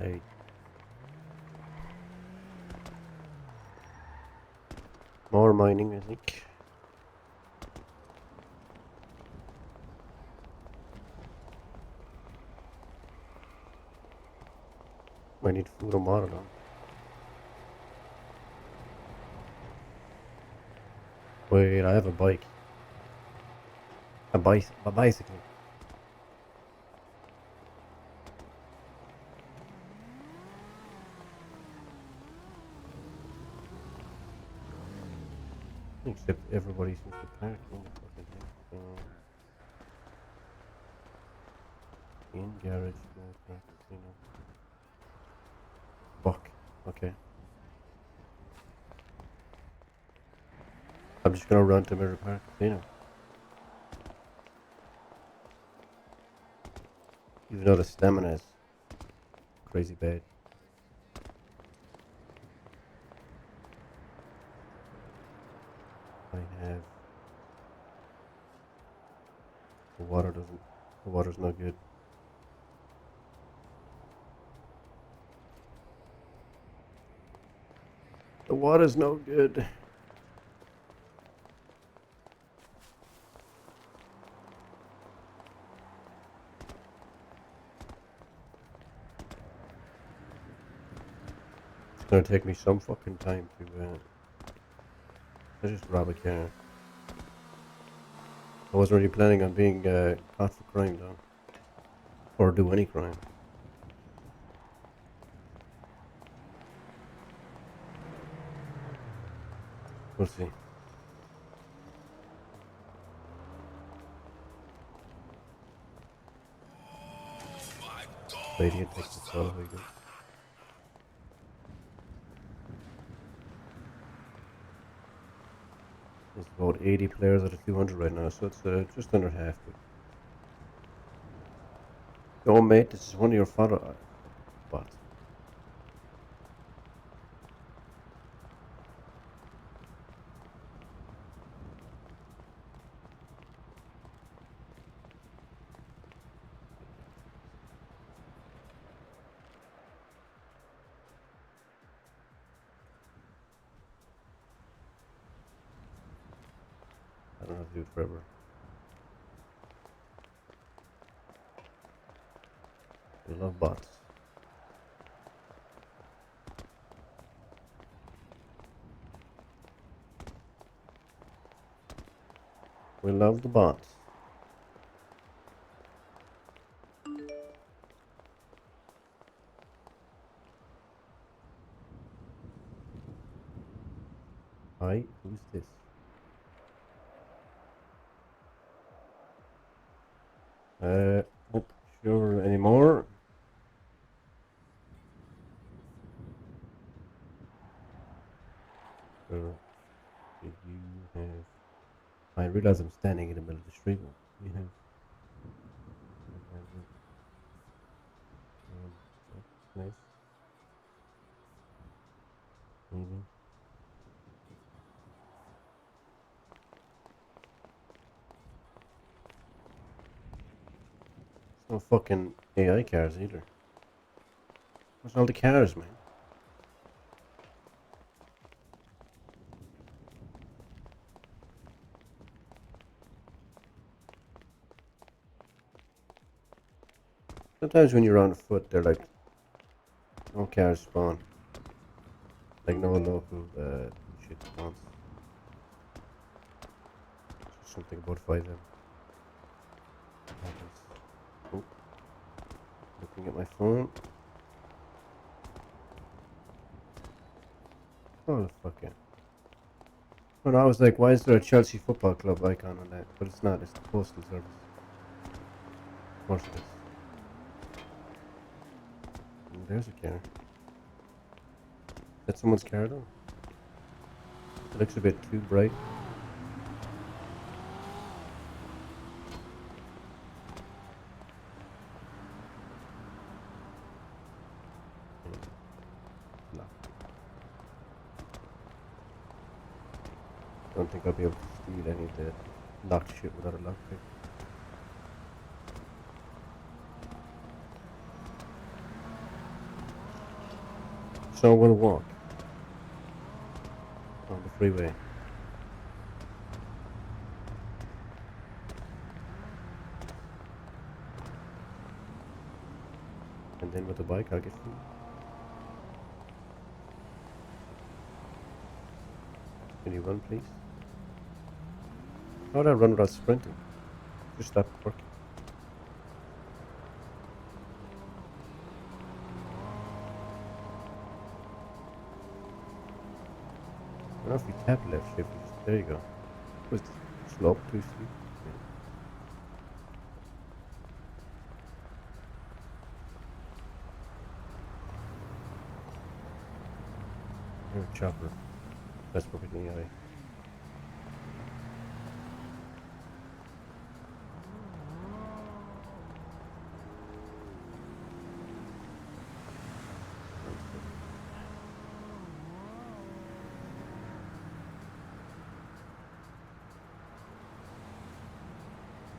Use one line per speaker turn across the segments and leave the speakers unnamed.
Hey. More mining, I think. I need food and water now. Wait, I have a bike. A bicycle. Except everybody seems to park in the fucking thing. In garage, no park casino. Fuck. Okay. I'm just gonna run to Mirror Park Casino. Even though the stamina is crazy bad. I have the water's not good. The water's no good. It's gonna take me some fucking time to just rob a car. I wasn't really planning on being caught for crime though. Or do any crime. We'll see. Lady takes the fall again. There's about 80 players out of 200 right now, so it's just under half. Oh mate, this is one of your father bots. I don't have to do it forever. We love bots. We love the bots. Hi, who's this? Not sure anymore. Did you have... I realize I'm standing in the middle of the street. You have... Nice. Maybe. No fucking AI cars either. Where's all the cars, man? Sometimes when you're on foot, they're like, no cars spawn. Like no local shit spawns. Just something about 5M. Oh, looking at my phone. Oh, the fuck yeah. Oh, no, I was like, why is there a Chelsea Football Club icon on that? But it's not, it's the postal service. Of course it is. And there's a car. Is that someone's car though? It looks a bit too bright. No. I don't think I'll be able to steal any of the locked shit without a lockpick. So we'll walk on the freeway. And then with the bike, I'll get food. Can you run, please? How would I run without sprinting? Just stop working. I don't know if you tap left shift, you just, there you go. Just slope too steep. You're a chopper. That's perfectly AI.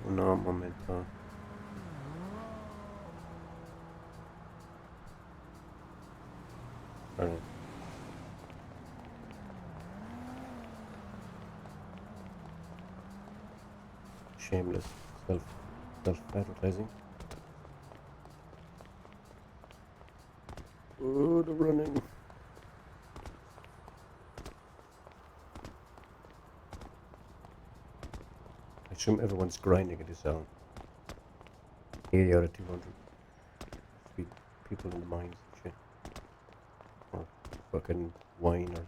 No momento. Alright. Shameless self-advertising. Oh, the running. I assume everyone's grinding at this zone. 80 out of 200. Sweet people in the mines and shit. Or fucking wine or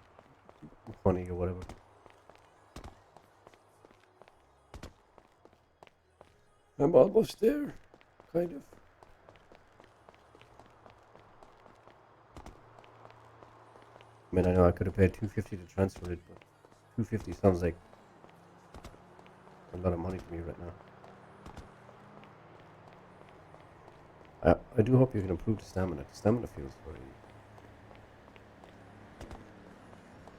honey or whatever. I'm almost there, kind of. I mean, I know I could have paid $250 to transfer it, but $250 sounds like a lot of money to me right now. I do hope you can improve the stamina. The stamina feels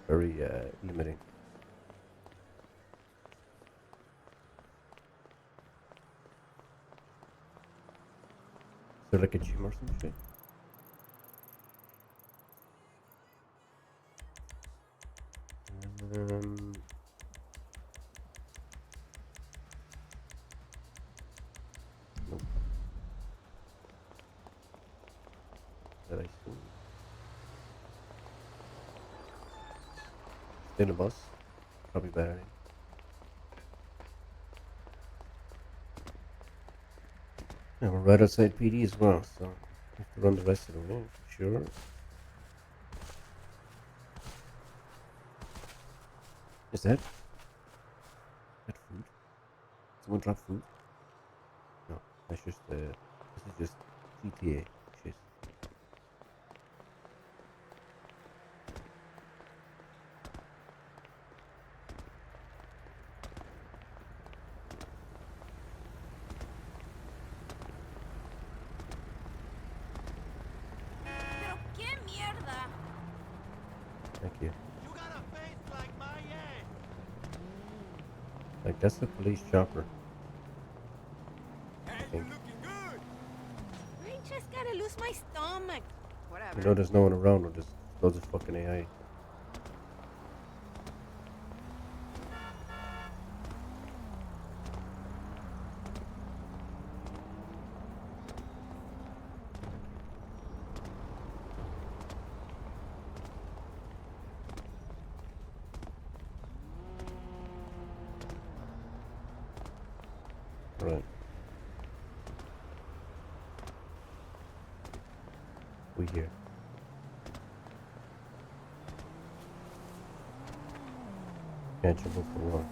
very limiting. Is there like a gym or some shit? Nope. That I see. In a bus. Probably better. Yeah, we're right outside PD as well, so we have to run the rest of the way, for sure. Is that food? Someone drop food? No, that's just this is just GTA shit.
Pero qué mierda.
Thank you.
You got a face like my ass.
Like that's the police chopper. I
Hey, you
think.
looking good.
I just gotta lose my stomach.
You
Whatever.
know there's no one around with this loads of fucking AI. Right. We here. Catchable for what?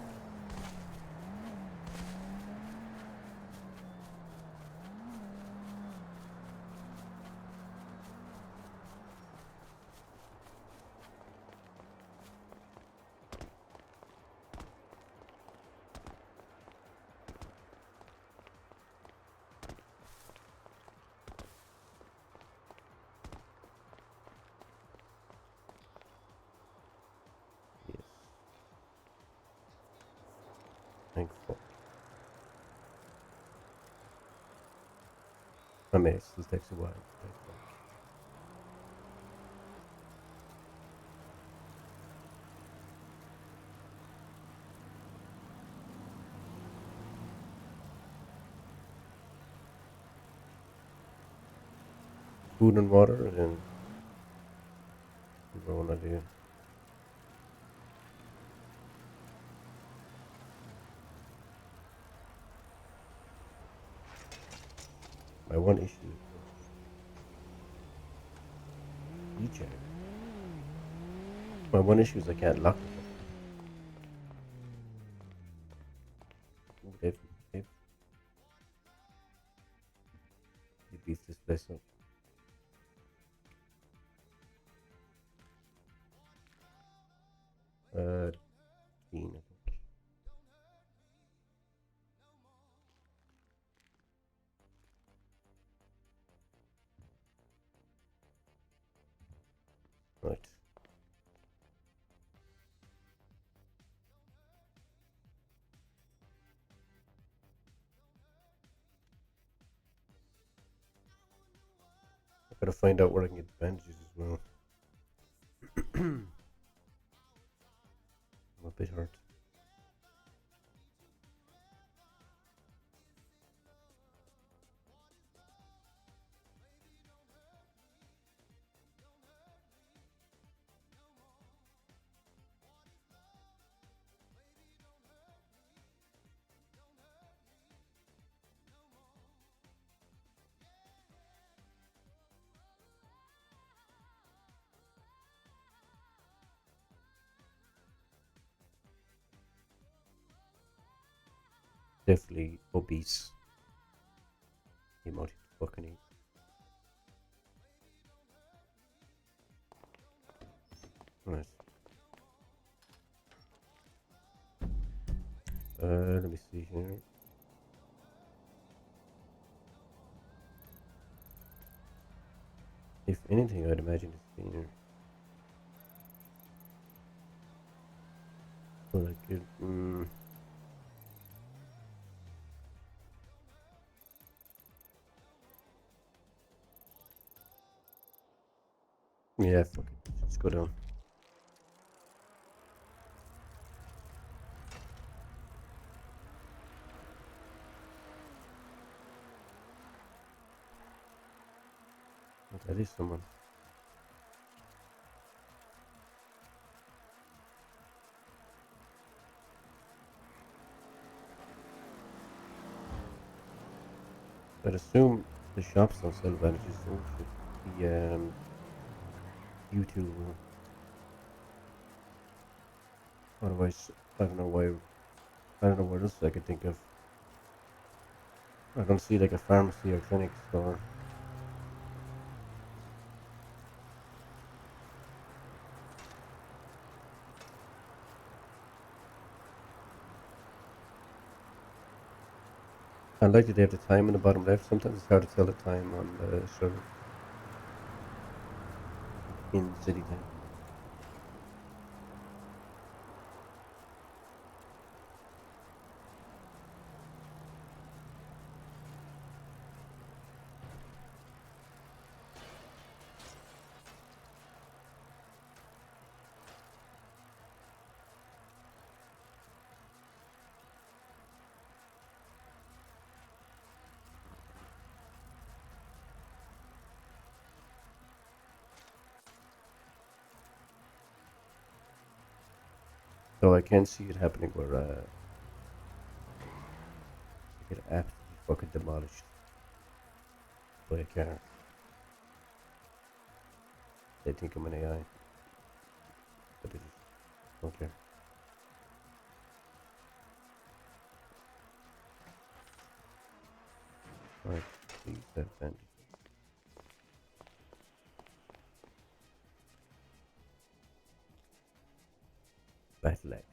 Yes. Thankful. I mean, it still takes a while. food and water, and your own idea. My one issue is DJ. My one issue is I can't lock the fucking thing. Ooh, they beefed this place up. Dean, I think. Right. I gotta find out where I can get the bandages as well. I'm a bit hurt. Definitely obese. The amount he fucking eat. Right. Let me see here. If anything, I'd imagine it's cleaner. But I could. Yeah, fuck it. Let's go down. Oh, that is someone. I'd assume the shops don't sell bandages. Oh shit. The YouTube. Otherwise, I don't know why. I don't know what else I could think of. I don't see like a pharmacy or clinic store. I like that they have the time in the bottom left. Sometimes it's hard to tell the time on the server in city time. So I can see it happening where I get absolutely fucking demolished by a car. They think I'm an AI, but they just don't care. Right, please have bandage. Bad leg.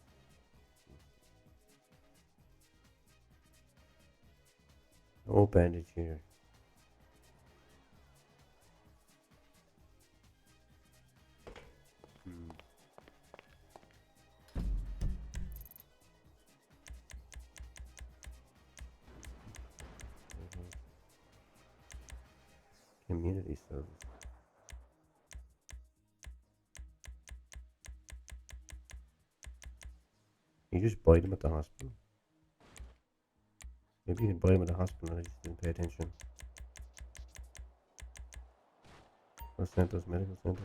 No bandage here. Hmm. Community service. You just buy them at the hospital. Maybe you can buy them at the hospital and I just didn't pay attention. Los Santos Medical Center.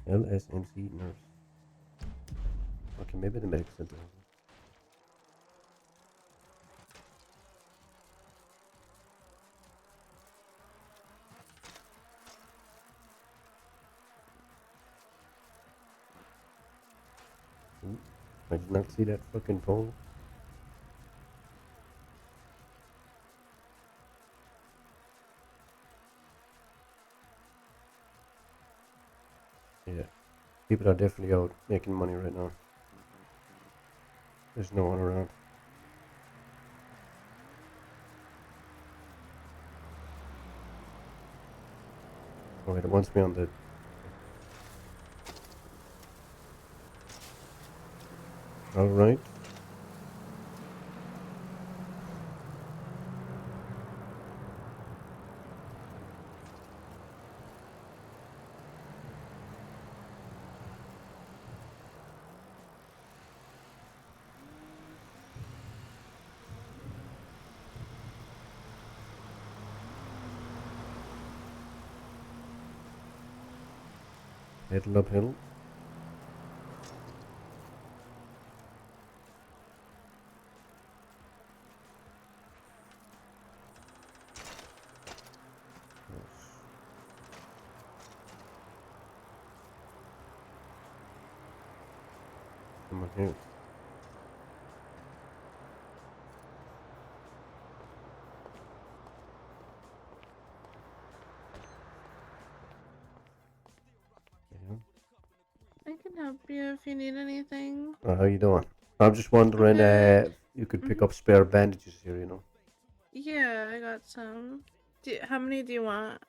LSMC nurse. Okay, maybe the medical center. Ooh, I did not see that fucking pole. Yeah, people are definitely out making money right now. There's no one around. Oh wait, it wants me on the... Alright. Heading uphill. Come on here. Yeah.
I can help you if you need anything.
How you doing? I'm just wondering,
Good.
you could pick up spare bandages here, you know.
Yeah, I got some. How many do you want?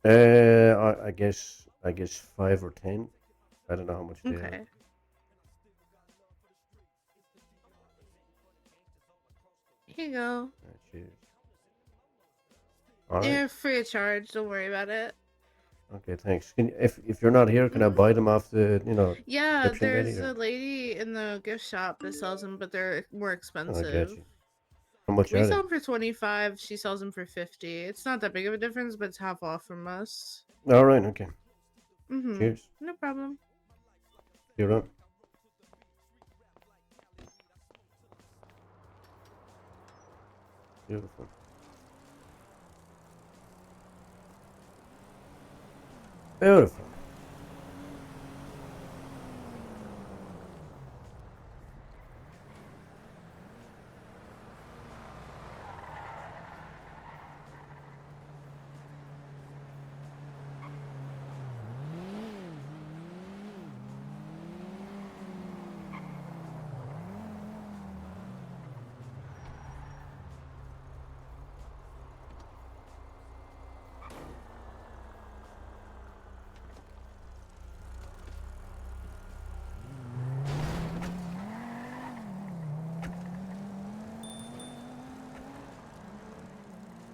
I guess 5 or 10. I don't know how much they are.
Okay. Here you go.
Cheers. All right.
They're free of charge. Don't worry about it.
Okay, thanks. If you're not here, can I buy them off the
Yeah,
reception lady?
there's a lady in the gift shop that sells them, but they're more
Oh, I
expensive.
got you. How much
We
are
sell
they?
them for 25. She sells them for 50. It's not that big of a difference, but it's half off from us.
All right. Okay.
Mm-hmm.
Cheers.
No problem.
You're on. Beautiful. Beautiful.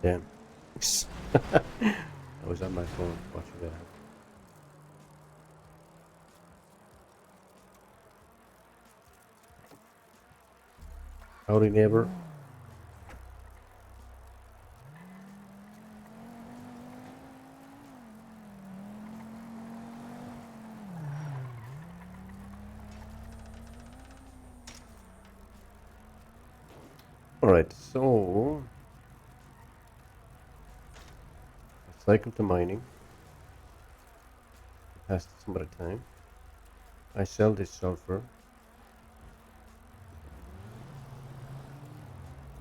Damn. I was on my phone watching that happen. Howdy, neighbor. All right, so I cycle to mining. Passed some at a time. I sell this sulfur,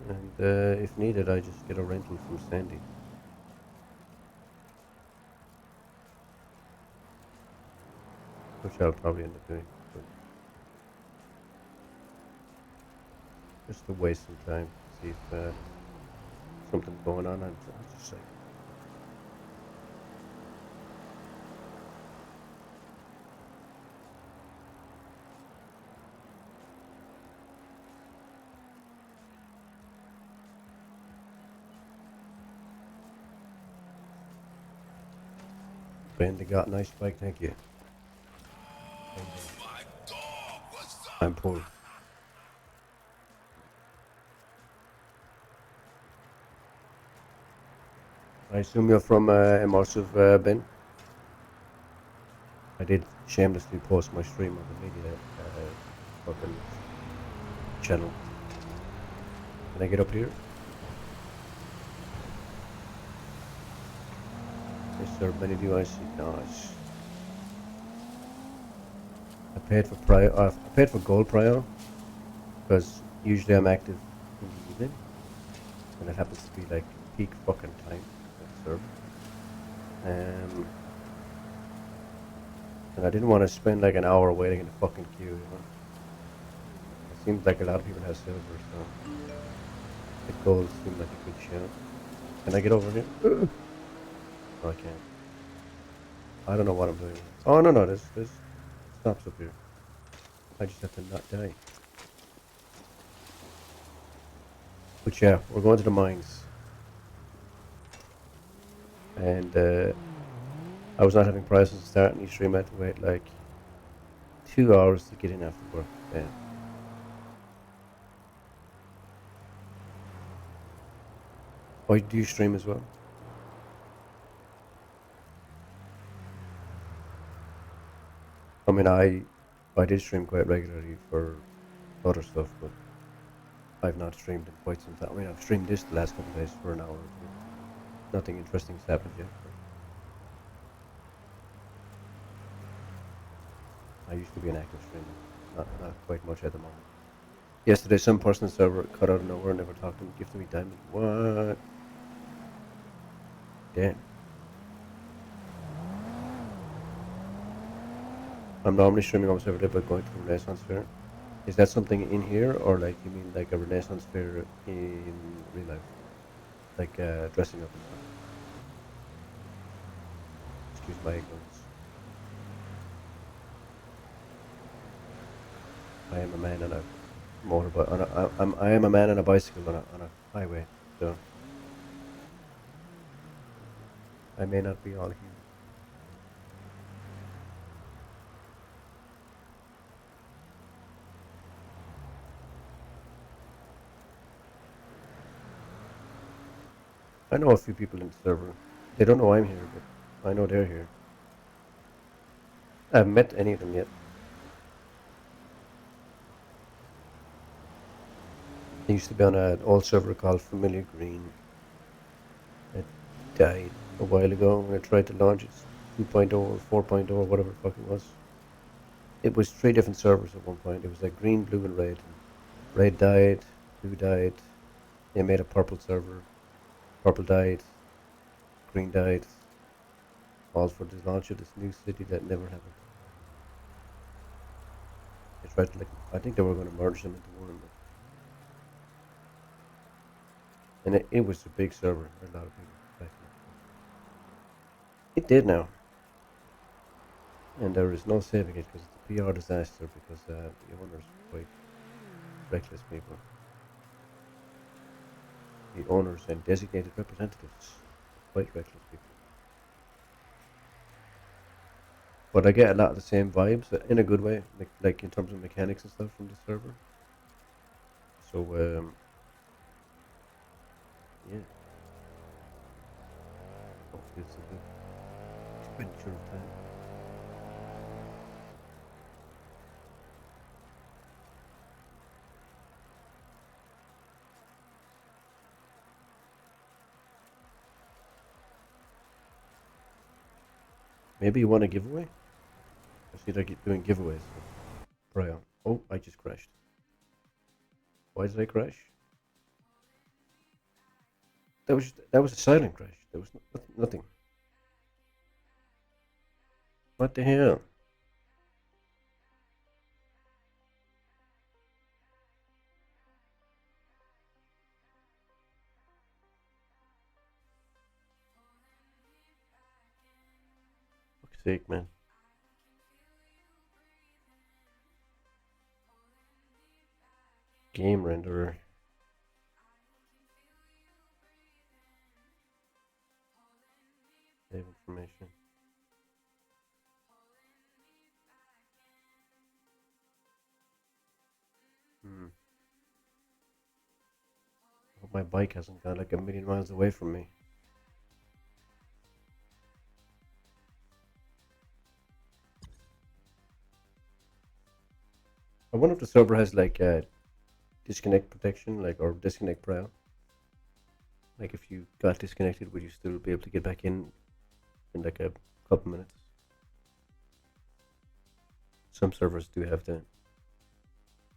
and if needed, I just get a rental from Sandy, which I'll probably end up doing. But just to waste some time, see if something's going on. I'll just say. Bendy got a nice bike, thank you. I'm poor. I assume you're from Immersive, Ben. I did shamelessly post my stream on the media fucking channel. Can I get up here? Yes, sir. Many of you I see. Nice. I paid for prior. I paid for gold prior because usually I'm active in the evening, and it happens to be like peak fucking time at the server. And I didn't want to spend like an hour waiting in the fucking queue. You know, it seems like a lot of people have silver, so the gold seemed like a good shout. Can I get over here? No, I can't. I don't know what I'm doing. Oh no, there's stops up here. I just have to not die. But yeah, we're going to the mines, and I was not having prices to start any stream. I had to wait like 2 hours to get in after work. Damn. Why do you stream as well? I mean, I did stream quite regularly for other stuff, but I've not streamed in quite some time. I mean, I've streamed this the last couple of days for an hour or two. Nothing interesting has happened yet, but I used to be an active streamer. Not quite much at the moment. Yesterday, some person server cut out of nowhere, never talked to him, gifted me diamond. What? Damn. I'm normally streaming almost every day, but going to the Renaissance Fair. Is that something in here, or like you mean like a Renaissance Fair in real life, like dressing up and stuff? Excuse my ignorance. I am a man on a motorbike. I am a man on a bicycle on a highway, so I may not be all human. I know a few people in the server. They don't know I'm here, but I know they're here. I haven't met any of them yet. I used to be on an old server called Familiar Green. It died a while ago when I tried to launch it. 2.0 or 4.0 or whatever the fuck it was. It was 3 different servers at one point. It was like green, blue, and red. And red died, blue died. They made a purple server. Purple died, green died. All for the launch of this new city that never happened. They tried to like, I think they were going to merge them into one, but and it was a big server. A lot of people back in it. It did now, and there is no saving it because it's a PR disaster because the owners are quite reckless people. The owners and designated representatives are quite reckless people. But I get a lot of the same vibes in a good way, like in terms of mechanics and stuff from the server. So yeah, hopefully it's a good expenditure of time. Maybe you want a giveaway? I see like doing giveaways. Prior. Oh, I just crashed. Why did I crash? That was a silent crash. There was nothing. What the hell? Fuck's sake, man. Game renderer. Save information. Hmm. I hope my bike hasn't gone like a million miles away from me. I wonder if the server has like disconnect protection, like or disconnect prior. Like if you got disconnected, would you still be able to get back in like a couple minutes? Some servers do have that.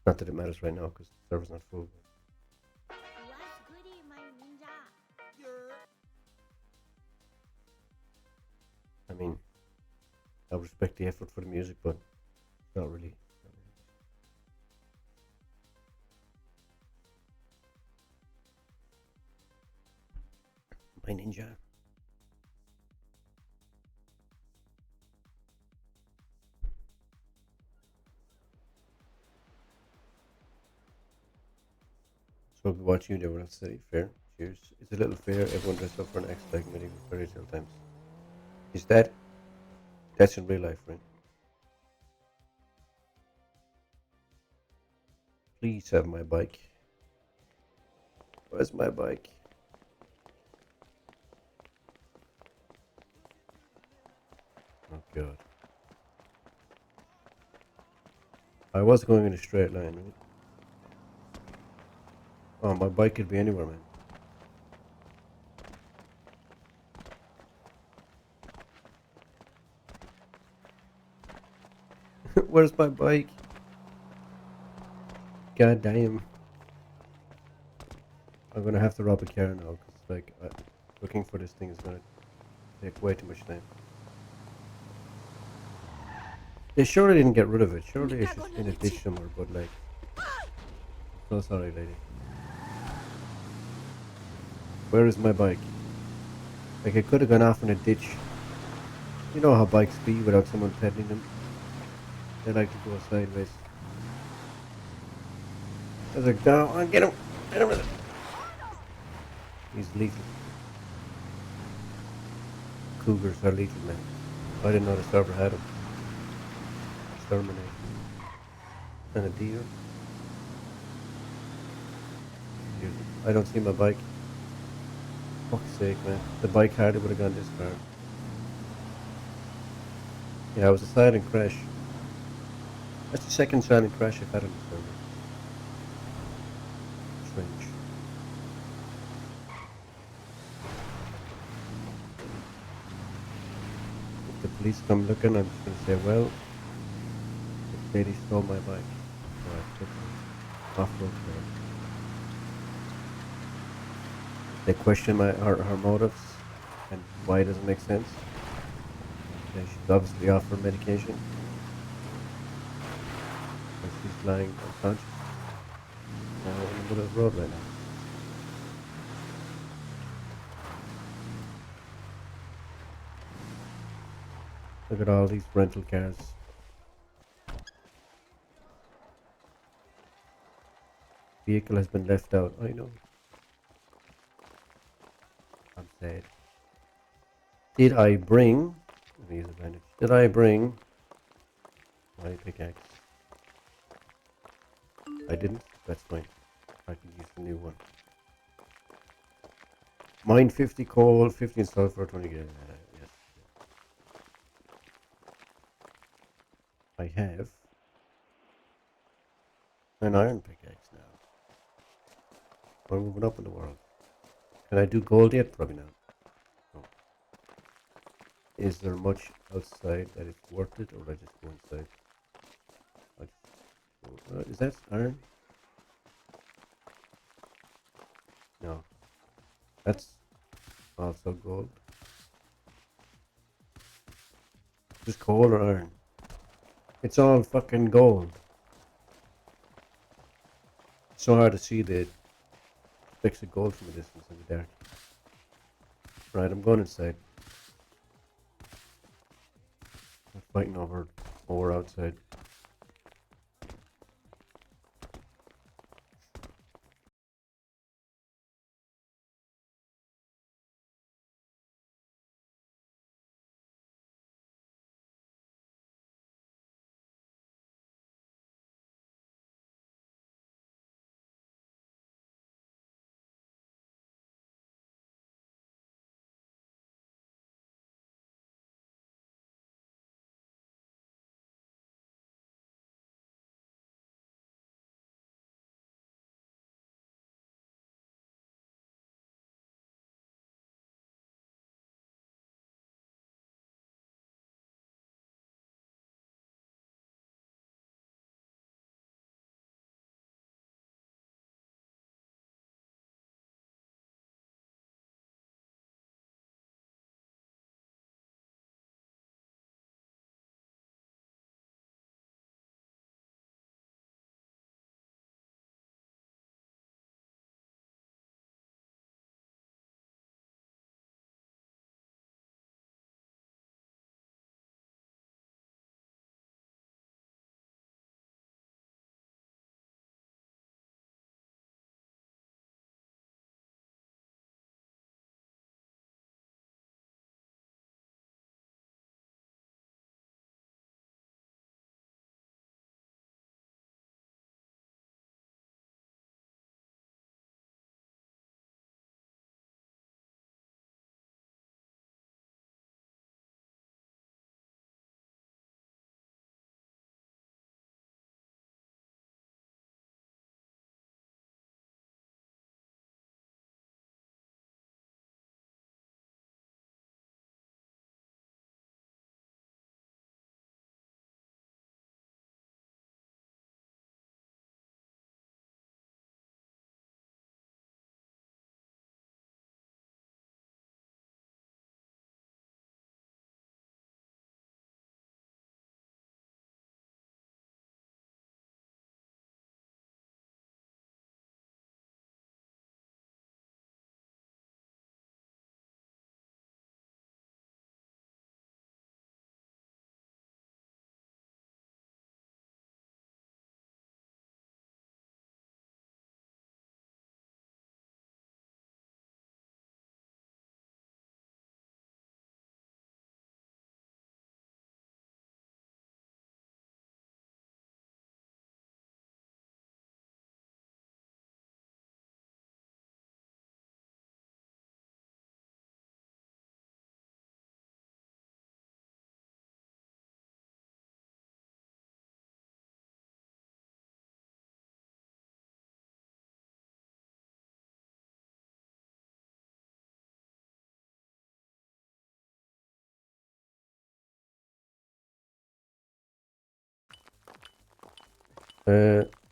Not that it matters right now because the server's not full.
What's goody, my ninja?
I mean, I respect the effort for the music, but not really. My ninja. So we watch you there when I say fair. Cheers. It's a little fair. Everyone dressed up for an act like medieval fairy tale times. Is that's in real life, right? Please have my bike. Where's my bike? Oh god. I was going in a straight line, right? Oh, my bike could be anywhere, man. Where's my bike? God damn. I'm gonna have to rob a car now, because, like, looking for this thing is gonna take way too much time. They surely didn't get rid of it. Surely it's just in a ditch somewhere, but, like... So sorry, lady. Where is my bike? Like, it could have gone off in a ditch. You know how bikes be without someone pedaling them? They like to go sideways. I was like, go on, get him! Get him with it! He's lethal. Cougars are lethal, man. I didn't know the server had them. Exterminate. And a deer. I don't see my bike. Fuck's sake, man. The bike hardly would have gone this far. Yeah, it was a silent crash. That's the second silent crash I've had on the server. Strange. If the police come looking, I'm just gonna say, well, the lady stole my bike. So I took her off-road car. They question her motives and why it doesn't make sense. Yeah, she's obviously off her medication. And she's lying unconscious in the middle of the road right now. Look at all these rental cars. Vehicle has been left out. I know. I'm sad. Did I bring... Let me use a bandage. Did I bring my pickaxe? I didn't. That's fine. I can use the new one. Mine 50 coal, 15 sulfur, 20 gas. Yes. I have an iron pickaxe now. We're moving up in the world. Can I do gold yet? Probably not. No. Is there much outside that is worth it, or would I just go inside? Is that iron? No. That's also gold. Just coal or iron? It's all fucking gold. It's so hard to see the specks of gold from a distance in the dark. Right, I'm going inside. I'm fighting over outside.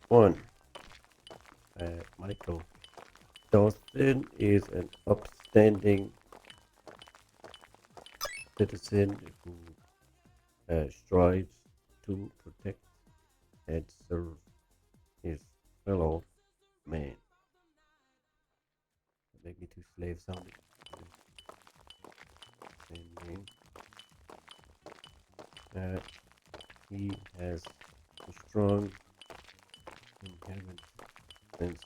One. Michael. Dawson is an upstanding citizen who strives to protect and serve his fellow man. Make me too slave sounding. Same name. He has a strong inherent sense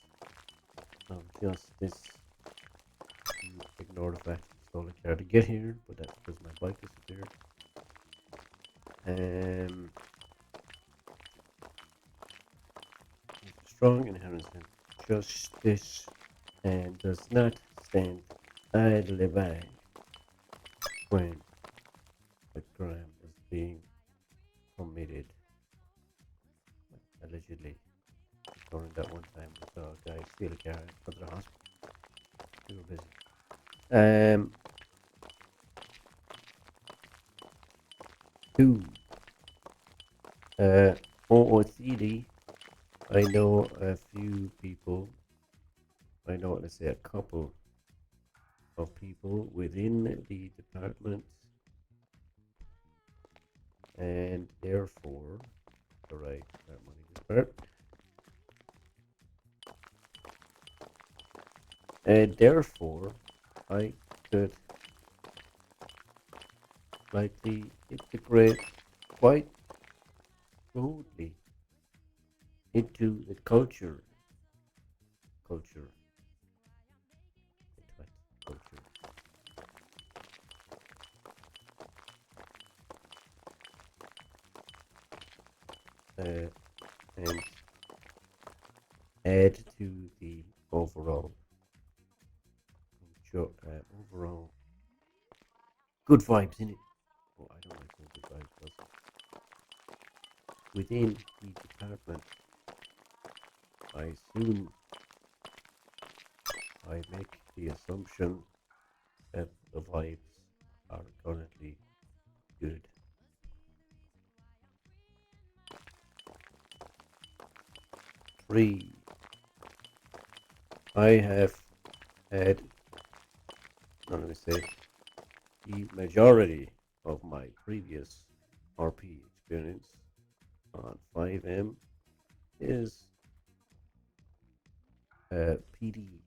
of justice. You ignore the fact he stole a car to get here, but that's because my bike disappeared. He has a strong inherent sense of justice and does not stand idly by when a crime is being committed. Allegedly, during that one time we saw a guy steal a car and go to the hospital. We were busy. Two. OOCD. I know a few people. I know, let's say, a couple of people within the department, and therefore, the right money this part, and therefore, I could likely integrate quite smoothly into the culture. Culture. Into what? Culture. And add to the overall overall good vibes in it. Oh, I don't like saying good vibes, but within the department, I assume I make the assumption that the vibes are currently good. 3. I have had, no, let me say, the majority of my previous RP experience on 5M is PD.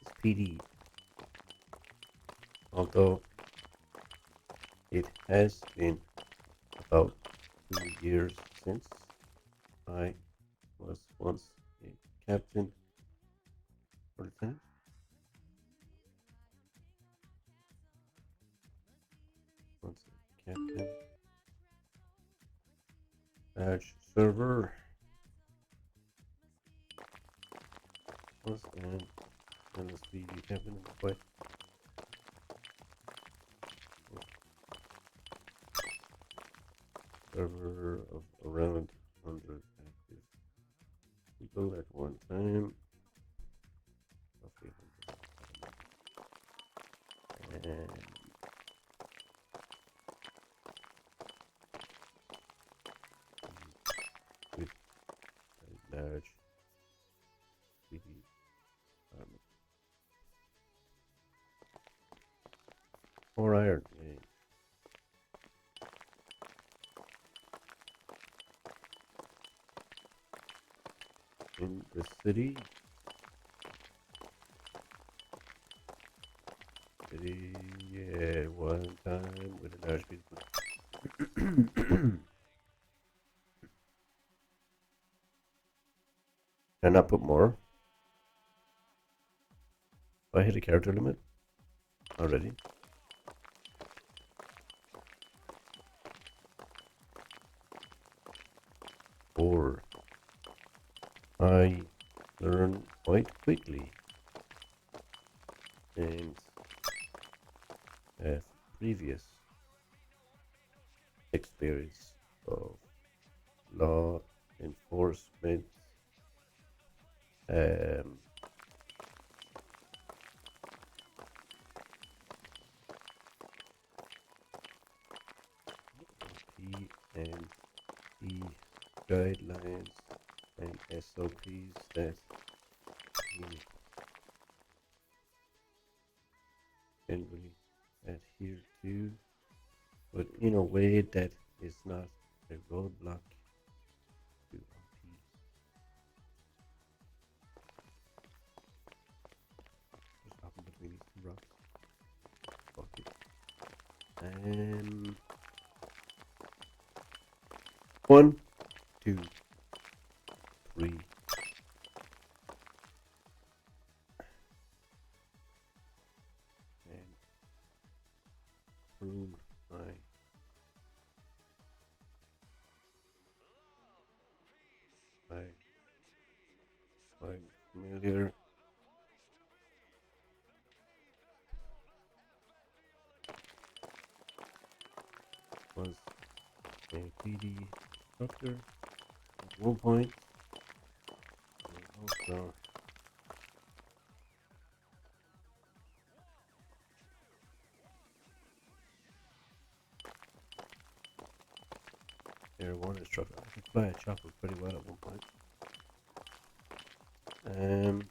It's PD. Although it has been about 2 years since I was once a captain or lieutenant. Once a captain. Badge server. Was and LSP captain quite server of around 100 active people at one time. Roughly 100. And with a large PD armor. 4 iron. Yeah. In the city. Yeah, one time with a large people. Can I put more? I hit a character limit already. Or I learn quite quickly and have previous experience of law enforcement, um, and SOPs that we generally adhere to, but in a way that is not a roadblock to our peace. What's happened between these two rocks? Fuck it. 1, 2, 3. And prune my familiar was a PD instructor at one point. And also Air 1 instructor. I could fly a chopper pretty well at one point. Um,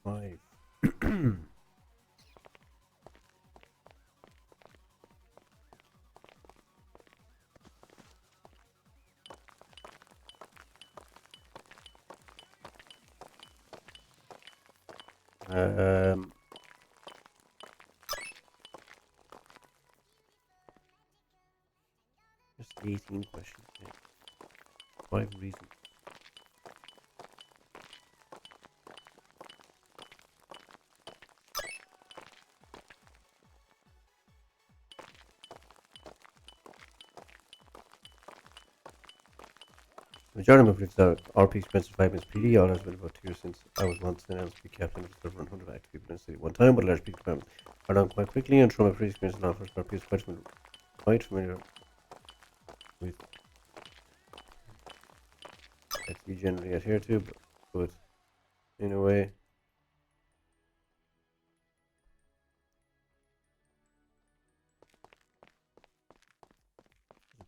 5. um, just 18 questions. Yeah. 5 reasons. The majority of my predicts are RP expensive 5 minutes PD. All has been about 2 years since I was once an LSP captain of the server and 100 active people in the city at one time, but large peak departments are done quite quickly, and from my previous experience in law enforcement, RP is quite familiar with that you generally adhere to, but in a way,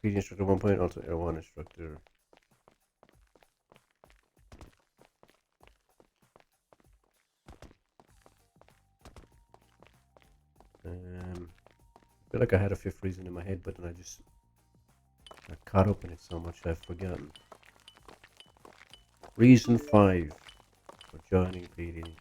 PD instructor 1 point, also Air 1 instructor. I feel like I had a 5th reason in my head, but then I just got caught up in it so much I've forgotten. Reason 5 for joining PD.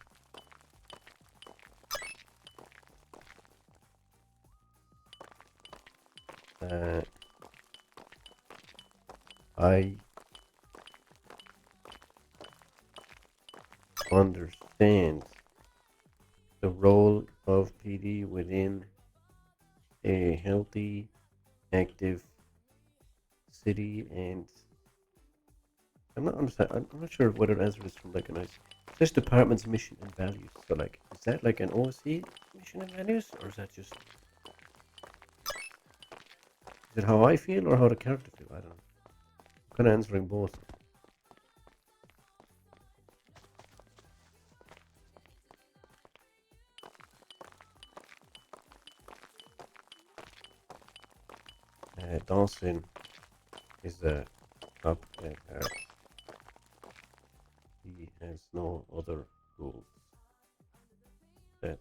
I understand the role of PD within a healthy, active city, and I'm not sure what it answers from like a nice. This department's mission and values. So like, is that like an OSC mission and values, or is that just? Is it how I feel or how the character feel? I don't know. I'm kind of answering both. Dawson is a top at heart. He has no other goals that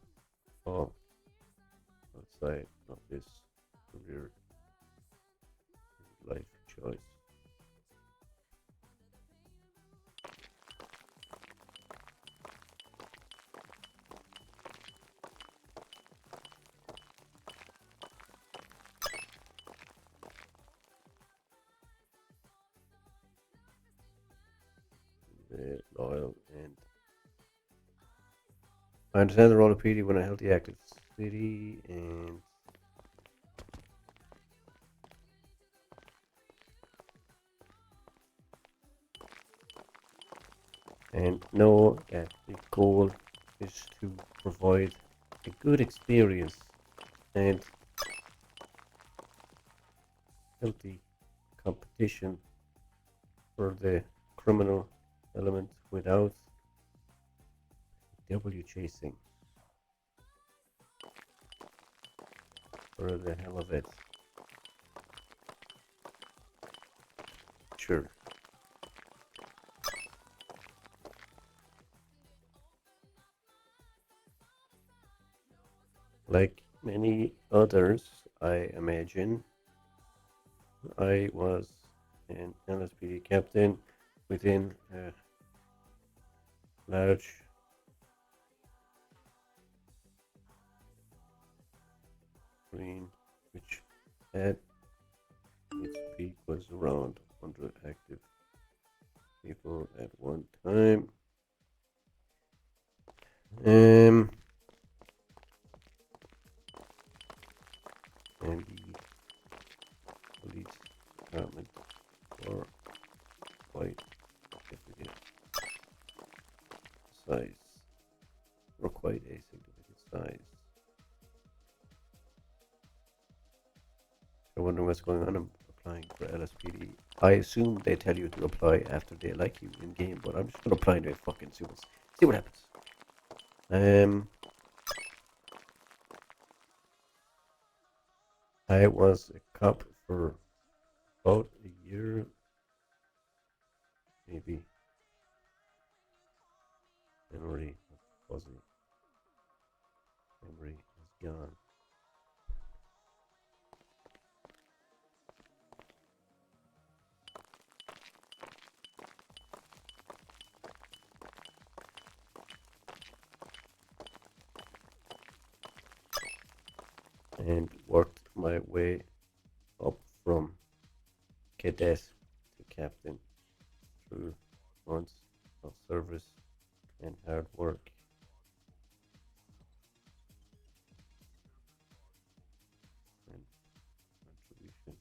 fall outside of his career and life choice. Loyal and I understand the role of PD when a healthy active city and know that the goal is to provide a good experience and healthy competition for the criminal element without W chasing for the hell of it. sure. Like many others, I imagine, I was an LSPD captain within a large green, which at its peak was around 100 active people at one time. And the police department were quite significant size, or quite a significant size. I wonder what's going on. I'm applying for LSPD. I assume they tell you to apply after they like you in game, but I'm just gonna apply anyway. Fucking see what happens. I was a cop for about a year, maybe. Memory of fuzzy. Memory is gone. And worked my way up from cadet to captain through months of service and hard work. And contribution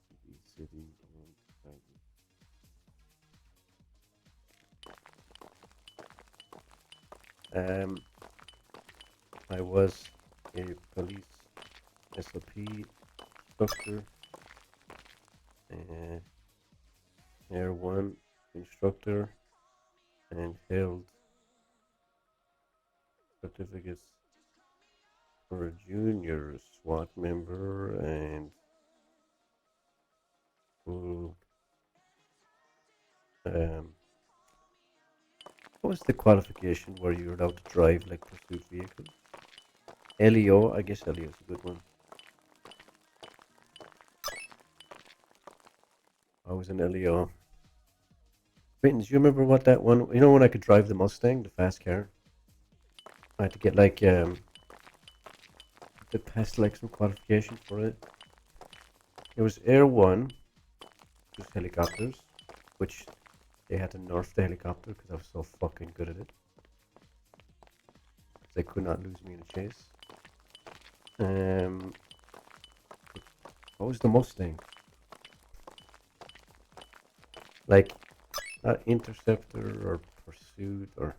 to the city and county. I was a police SOP instructor, Air 1 instructor, and held certificates for a junior SWAT member and full. What was the qualification where you're allowed to drive like pursuit vehicles? LEO, I guess LEO is a good one. I was an LEO. Quentin, do you remember what that one? You know when I could drive the Mustang, the fast car? I had to get like to pass like some qualifications for it. It was Air 1, just helicopters, which they had to nerf the helicopter because I was so fucking good at it. They could not lose me in a chase. What was the Mustang? Like, not interceptor or pursuit or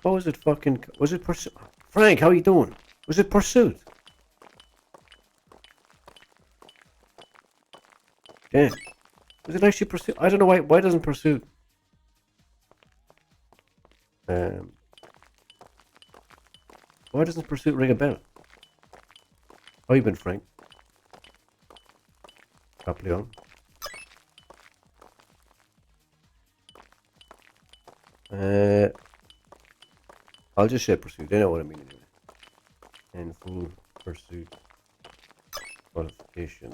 what was it? Fucking was it pursuit? Frank, how you doing? Was it pursuit? Damn. Was it actually pursuit? I don't know why. Why doesn't pursuit? Why doesn't pursuit ring a bell? How you been, Frank? Caplion. I'll just say pursuit. They know what I mean anyway. And full pursuit qualification.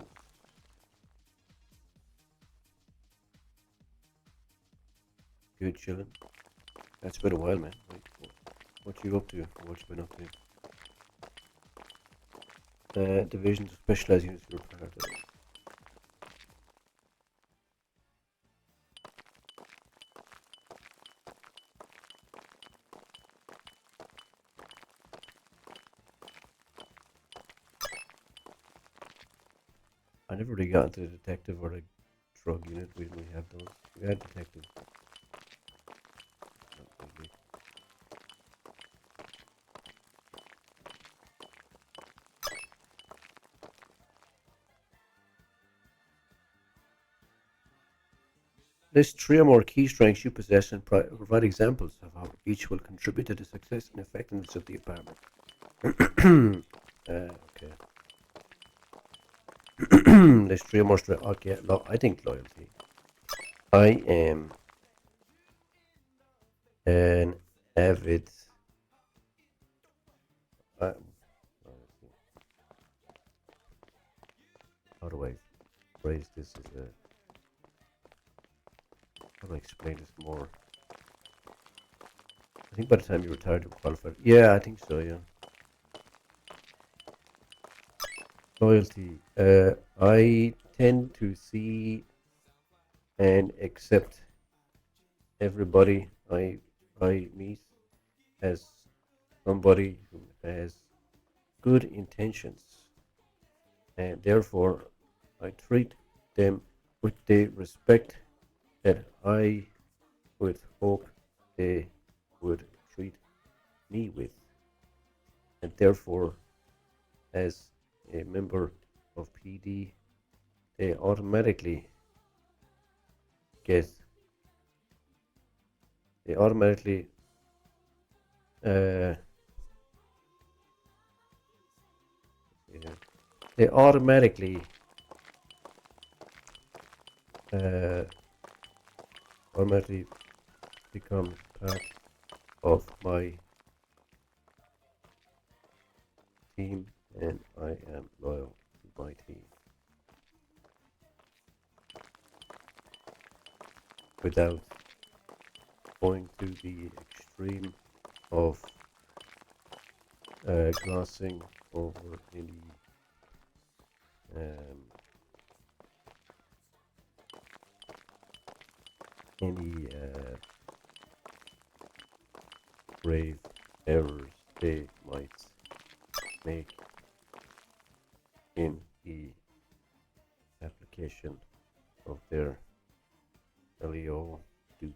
Good chilling. That's been a while, man. What you up to? What you been up to? Divisions of specialized units were part of. I never really got into the detective or the drug unit. We didn't really have those. We had detective. Not really. List 3 or more key strengths you possess and provide examples of how each will contribute to the success and effectiveness of the department. Okay. There's three more straight. Okay, I think loyalty. I am an avid. Loyalty. How do I phrase this as a? How do I explain this more? I think by the time you retire, you're qualified. Yeah, I think so. Yeah. Loyalty. I tend to see and accept everybody I meet as somebody who has good intentions, and therefore I treat them with the respect that I would hope they would treat me with, and therefore, as a member of PD, they automatically get they automatically uh, yeah, they automatically uh, automatically become part of my team, and I am loyal to my team without going to the extreme of glossing over um, any grave errors they might make in the application of their LEO duties.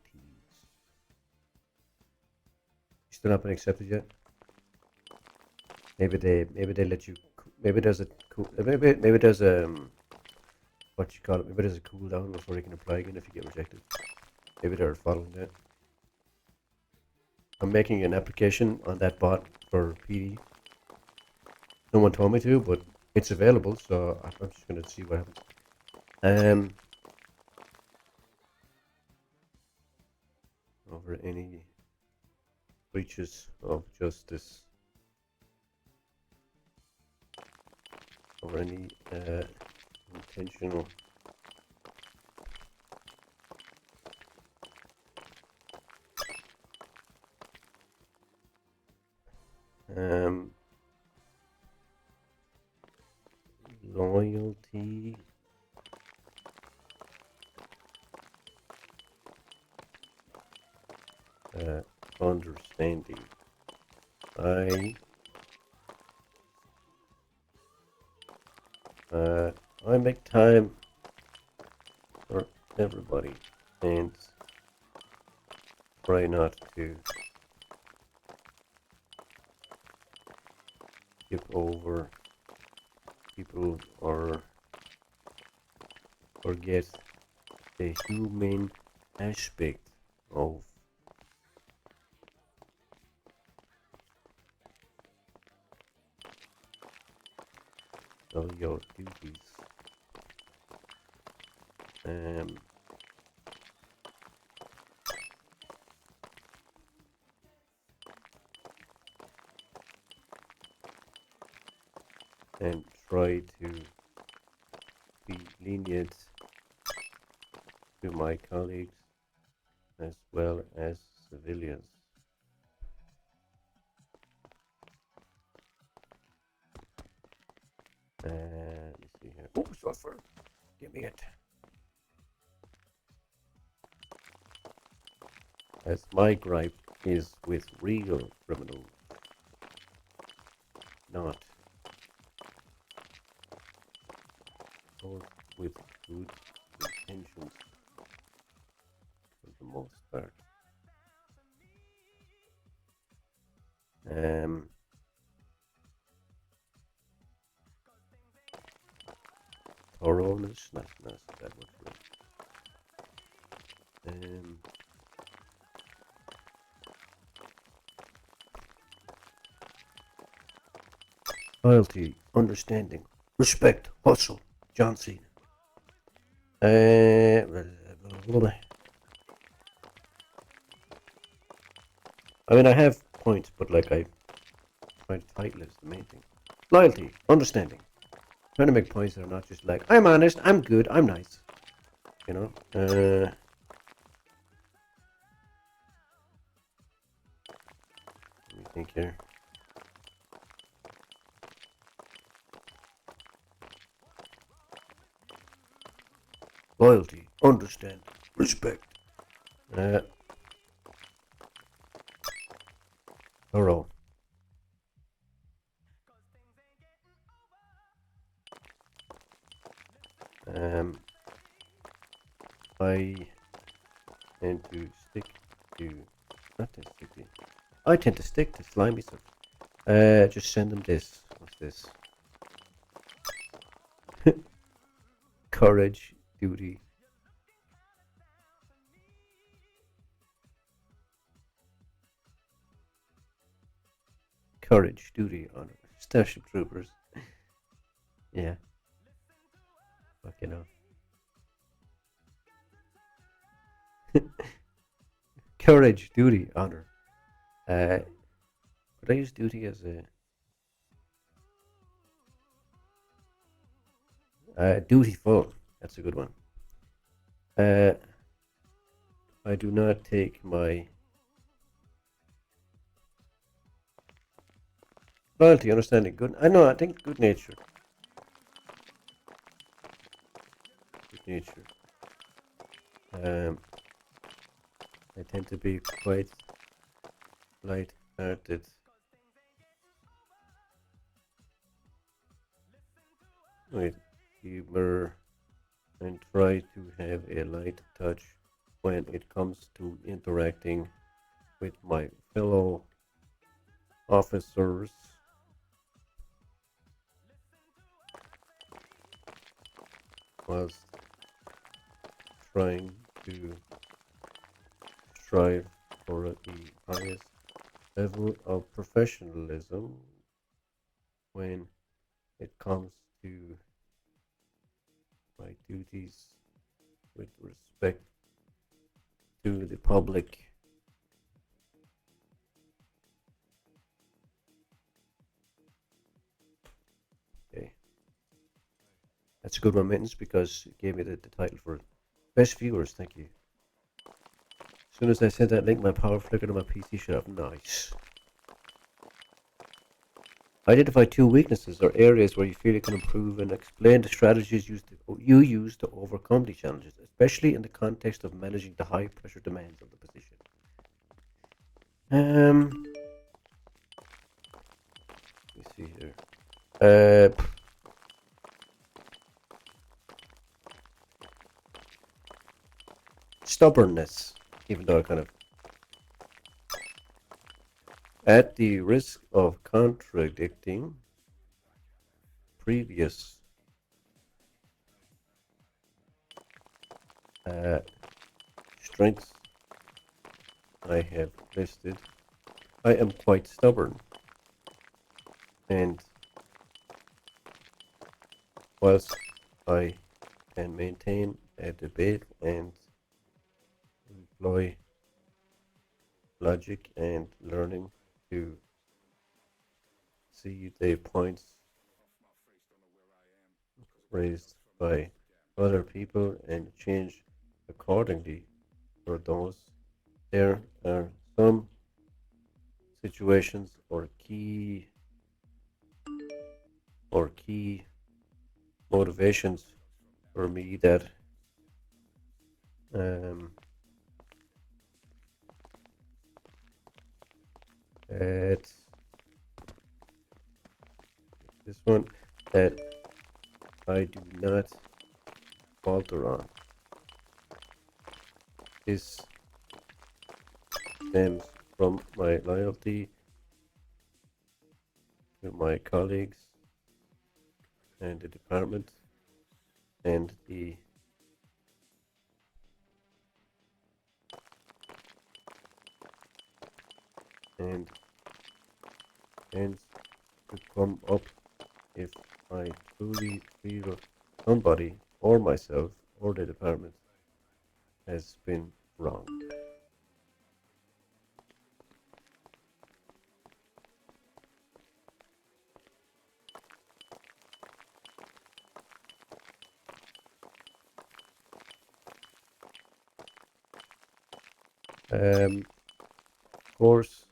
Still not been accepted yet? Maybe they let you. Maybe there's a maybe there's a what you call it. Maybe there's a cooldown before you can apply again if you get rejected. Maybe they're following that. I'm making an application on that bot for PD. No one told me to, but it's available, so I'm just gonna see what happens. Over any breaches of justice, or any intentional loyalty understanding. I make time for everybody and try not to skip over people or forget the human aspect of your duties. And try to be lenient to my colleagues as well as civilians. Let me see here. Oh, sulfur! Give me it. As my gripe is with real criminals, not those with good intentions for the most part. Thoroughness, not that word. Loyalty, understanding, respect, hustle, John Cena. I mean, I have points, but like my title is the main thing. Loyalty, understanding. Trying to make points that are not just like I'm honest, I'm good, I'm nice. You know. Let me think here. Loyalty, understand, respect. Thorough. I tend to stick to, not tend to stick to, I tend to stick to slimy stuff. Just send them this. What's this? Courage, duty. Courage, duty, honor. Starship Troopers. Yeah. Fucking hell. Courage, duty, honor. Could I use duty as a dutiful? That's a good one. I do not take my loyalty, understanding, good. I know. I think good nature. Good nature. I tend to be quite light-hearted. With humor and try to have a light touch when it comes to interacting with my fellow officers. Whilst trying to strive for the highest level of professionalism when it comes to my duties with respect to the public. Okay. That's a good one, Mittens, because it gave me the title for best viewers. Thank you. As soon as I sent that link, my power flickered on my PC shut off. Nice. Identify 2 weaknesses or areas where you feel you can improve and explain the strategies you use to overcome these challenges, especially in the context of managing the high pressure demands of the position. Let me see here. Stubbornness, even though I kind of, at the risk of contradicting previous strengths I have listed, I am quite stubborn, and whilst I can maintain a debate and employ logic and learning to see the points raised by other people and change accordingly for those. There are some situations or key motivations for me that it's this one that I do not falter on. This stems from my loyalty to my colleagues and the department and the and tends to come up if I truly feel somebody or myself or the department has been wrong. Of course,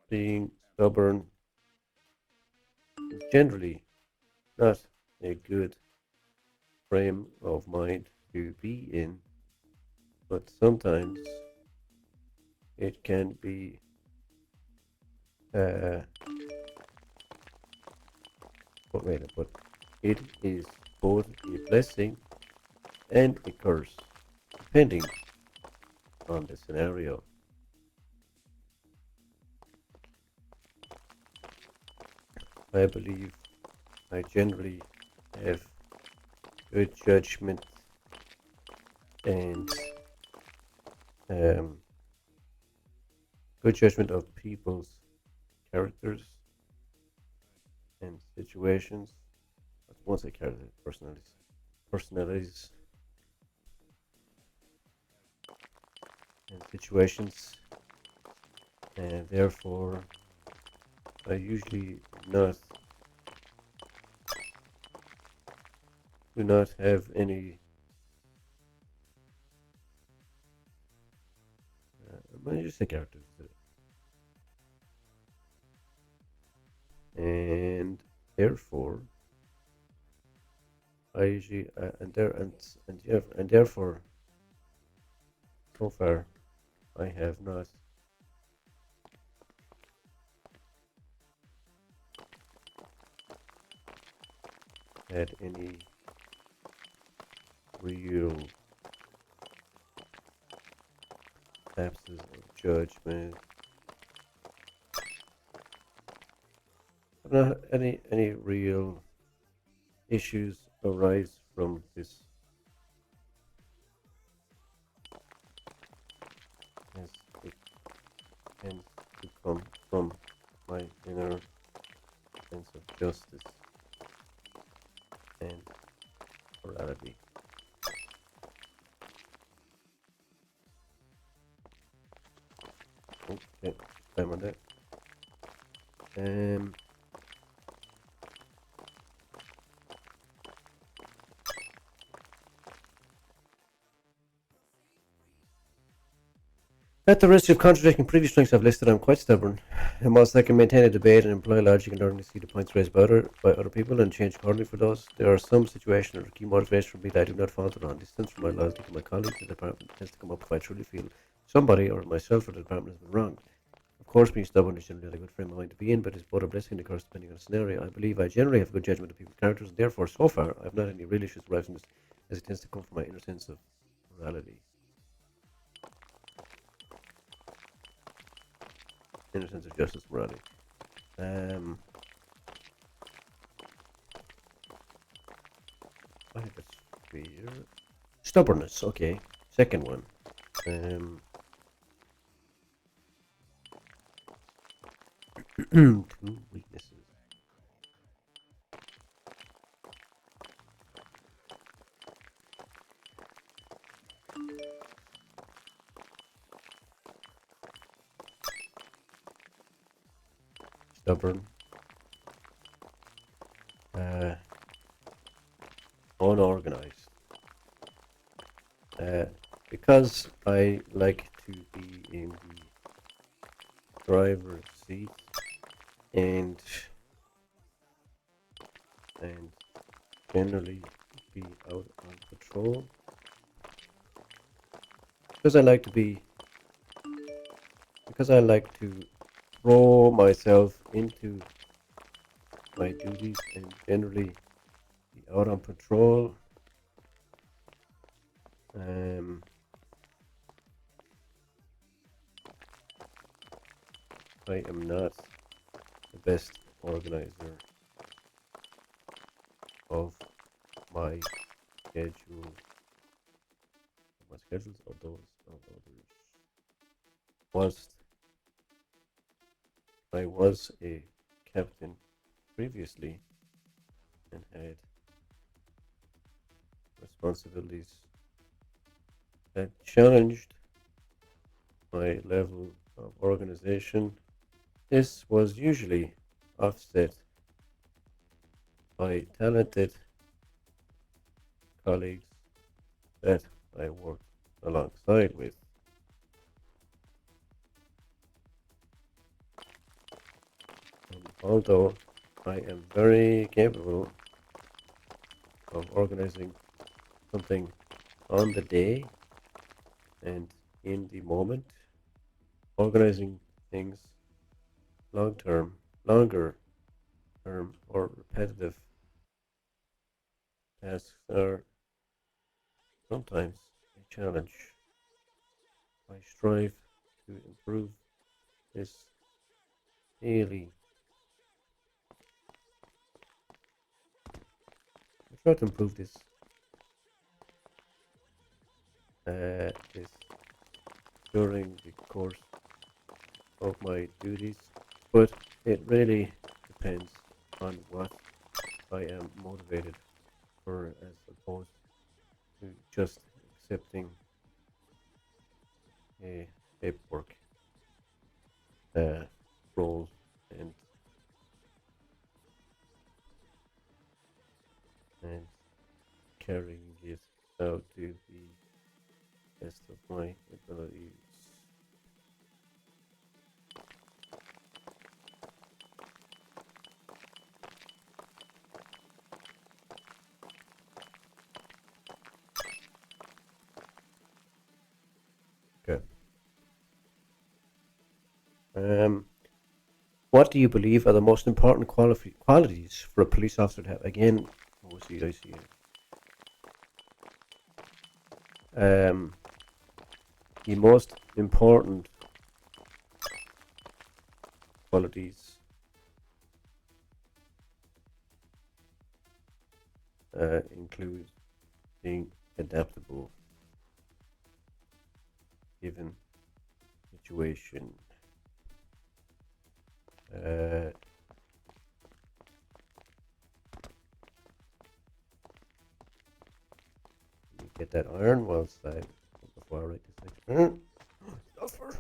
being stubborn is generally not a good frame of mind to be in, but sometimes it can be but it is both a blessing and a curse, depending on the scenario. I believe I generally have good judgment and um, good judgment of people's characters and situations. But once I character personalities and situations, and therefore I usually not do not have any. I just say characters, and therefore I usually and therefore so far I have not had any real lapses of judgment. I've not had any real issues arise from this as it tends to come from my inner sense of justice and morality. Okay, time on that. Um, At the risk of contradicting previous strengths I've listed, I'm quite stubborn. And whilst I can maintain a debate and employ logic and learn to see the points raised by other people and change accordingly for those, there are some situations that are key motivations for me that I do not falter on. Distance from my loyalty to my colleagues in the department tends to come up if I truly feel somebody or myself or the department has been wronged. Of course, being stubborn is generally not a good frame of mind to be in, but it's both a blessing and a curse depending on the scenario. I believe I generally have good judgment of people's characters, and therefore, so far, I've not had any real issues arising from this, as it tends to come from my inner sense of morality. Inner sense of justice, morality. I think that's fear. Stubbornness, okay. Second one. Two weaknesses. Stubborn. Unorganized. Because I like to be in the driver's seat and generally be out on patrol. Because I like to be because I like to throw myself into my duties and generally be out on patrol. I am not the best organizer of my schedule. My schedules of those of others. Whilst I was a captain previously and had responsibilities that challenged my level of organization. This was usually offset by talented colleagues that I worked alongside with. Although I am very capable of organizing something on the day and in the moment, organizing things longer term, or repetitive tasks are sometimes a challenge. I strive to improve this daily. I try to improve this during the course of my duties, but it really depends on what I am motivated for, as opposed to just accepting a paperwork role and and carrying it out to the best of my abilities. Okay. Um, what do you believe are the most important qualities for a police officer to have? Again, I see. The most important qualities include being adaptable given situation. Uh, you get that iron whilst I before I write this next. Sulfur.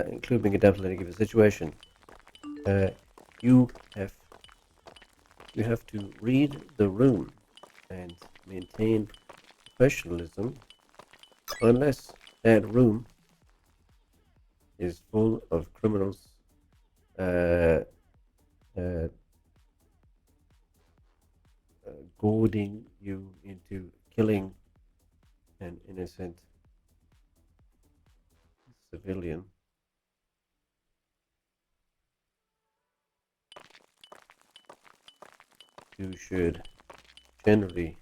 Include being adaptable in a given situation. Uh, you have you have to read the room and maintain professionalism unless that room is full of criminals uh, uh, goading you into killing an innocent civilian. You should generally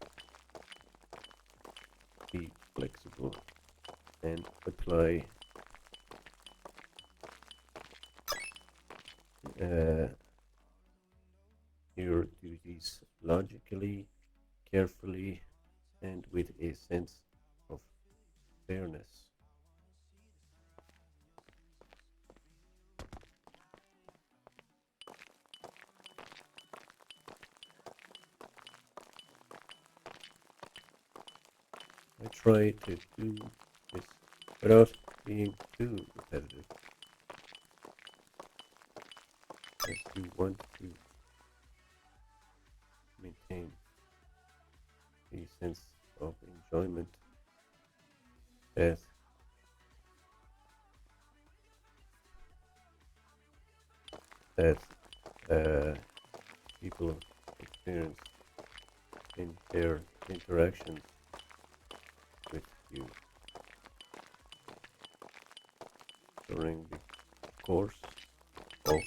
be flexible and apply uh, your duties logically, carefully, and with a sense of fairness. I try to do this without being too repetitive, as you want to maintain a sense of enjoyment that that uh, people experience in their interactions with you during the course of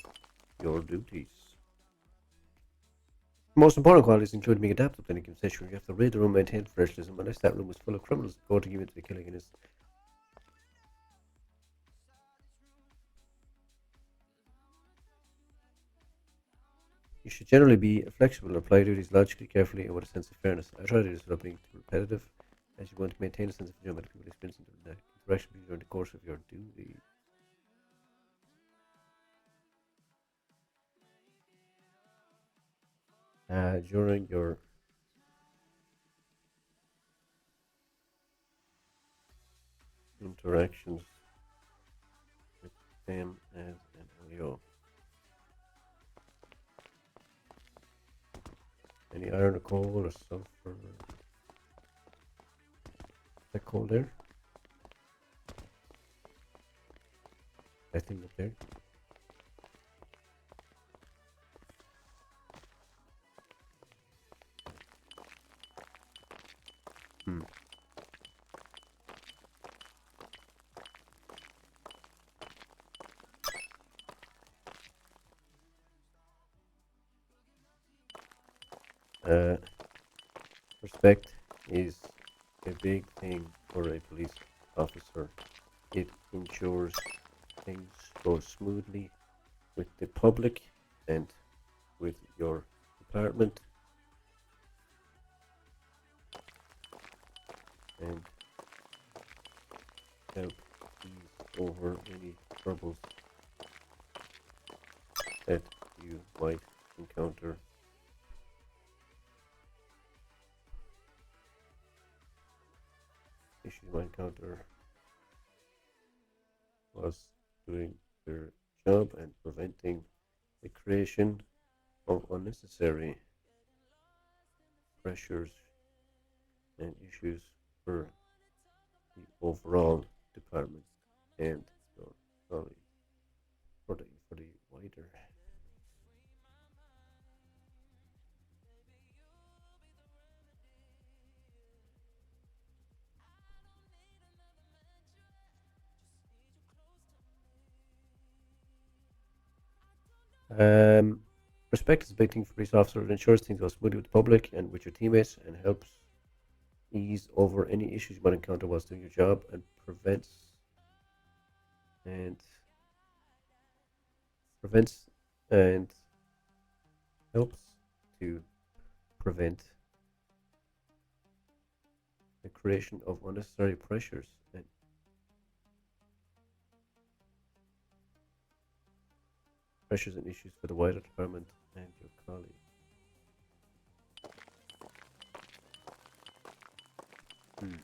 your duties. Most important qualities include being adaptable in a given situation. You have to read the room, maintain professionalism, unless that room is full of criminals goading you into the killing and is. You should generally be flexible and apply duties logically, carefully, and with a sense of fairness. I try to do this without being too repetitive, as you want to maintain a sense of enjoyment people experiencing the interaction with you during the course of your duty. during your interactions with them as an LEO. Any iron or coal or sulfur? Is that coal there? I think up there. Hmm. Respect is a big thing for a police officer. It ensures things go smoothly with the public and with your department, and help ease over any troubles that you might encounter. Issues you might encounter was doing their job and preventing the creation of unnecessary pressures and issues for the overall department and your colleagues for the wider. Um, Respect is a big thing for police officers. It ensures things go smoothly with the public and with your teammates, and helps ease over any issues you might encounter whilst doing your job, and and prevents and helps to prevent the creation of unnecessary pressures and issues for the wider department and your colleagues. Hmm.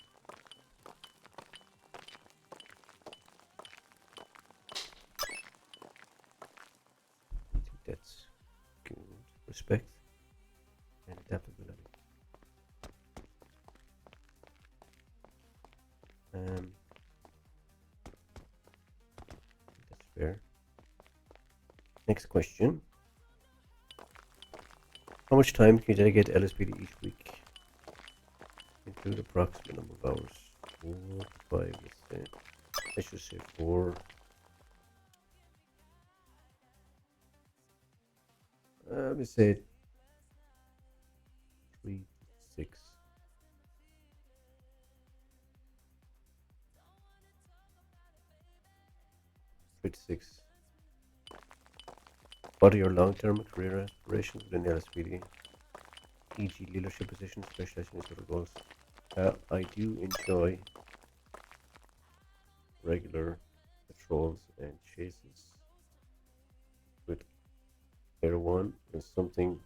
I think that's good. Respect and adaptability. Um, that's fair. Next question. How much time can you dedicate to LSPD each week? Include approximate number of hours. 4, 5, let's say. I should say 4. Let me say 3 to 6. 3 to 6. What are your long-term career aspirations within the LSPD? E.g. leadership positions, specializing in specific goals. I do enjoy regular patrols and chases with Air 1 is something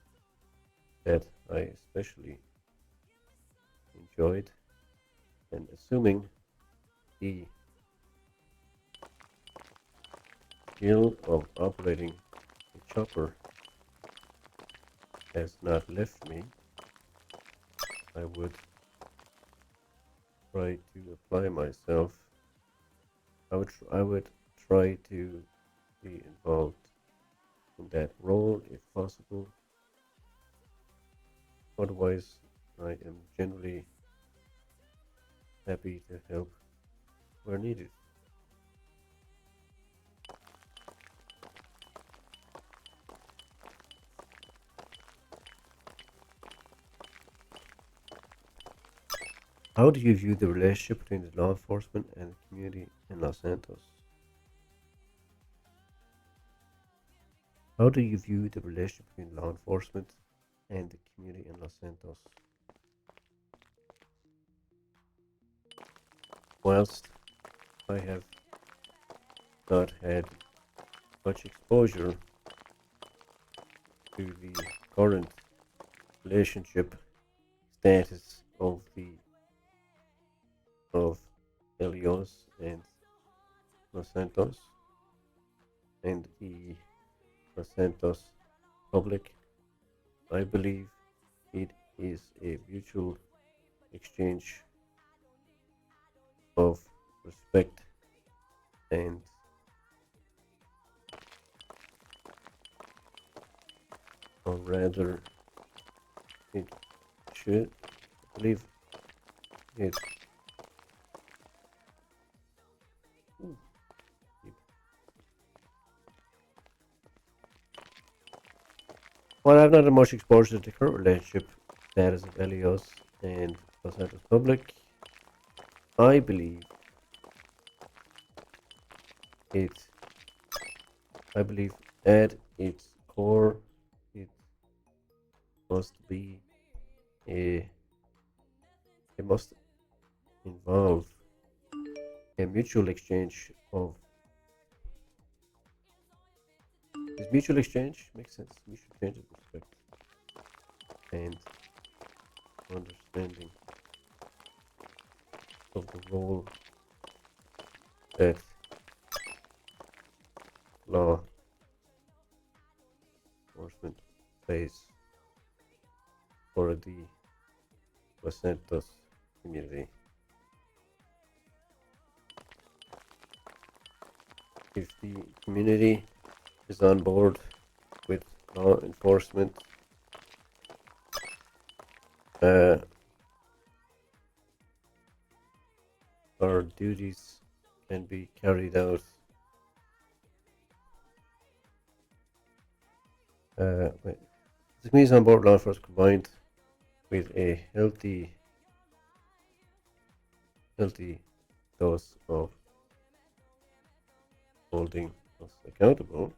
that I especially enjoyed, and assuming the skill of operating a chopper has not left me, I would try to apply myself. I would try to be involved in that role if possible. Otherwise, I am generally happy to help where needed. How do you view the relationship between the law enforcement and the community in Los Santos? How do you view the relationship between law enforcement and the community in Los Santos? Whilst I have not had much exposure to the current relationship status of Helios and Los Santos and the Los Santos public. I believe it is a mutual exchange of respect and or rather it should I believe it Ooh, deep. While I've not had much exposure to the current relationship status of Elios and Los Santos public, I believe it I believe at its core it must be a it must involve a mutual exchange of is mutual exchange makes sense mutual exchange of respect and understanding of the role that law enforcement plays for the Los Santos community. If the community is on board with law enforcement, our duties can be carried out wait. The community is on board with law enforcement combined with a healthy dose of holding us accountable.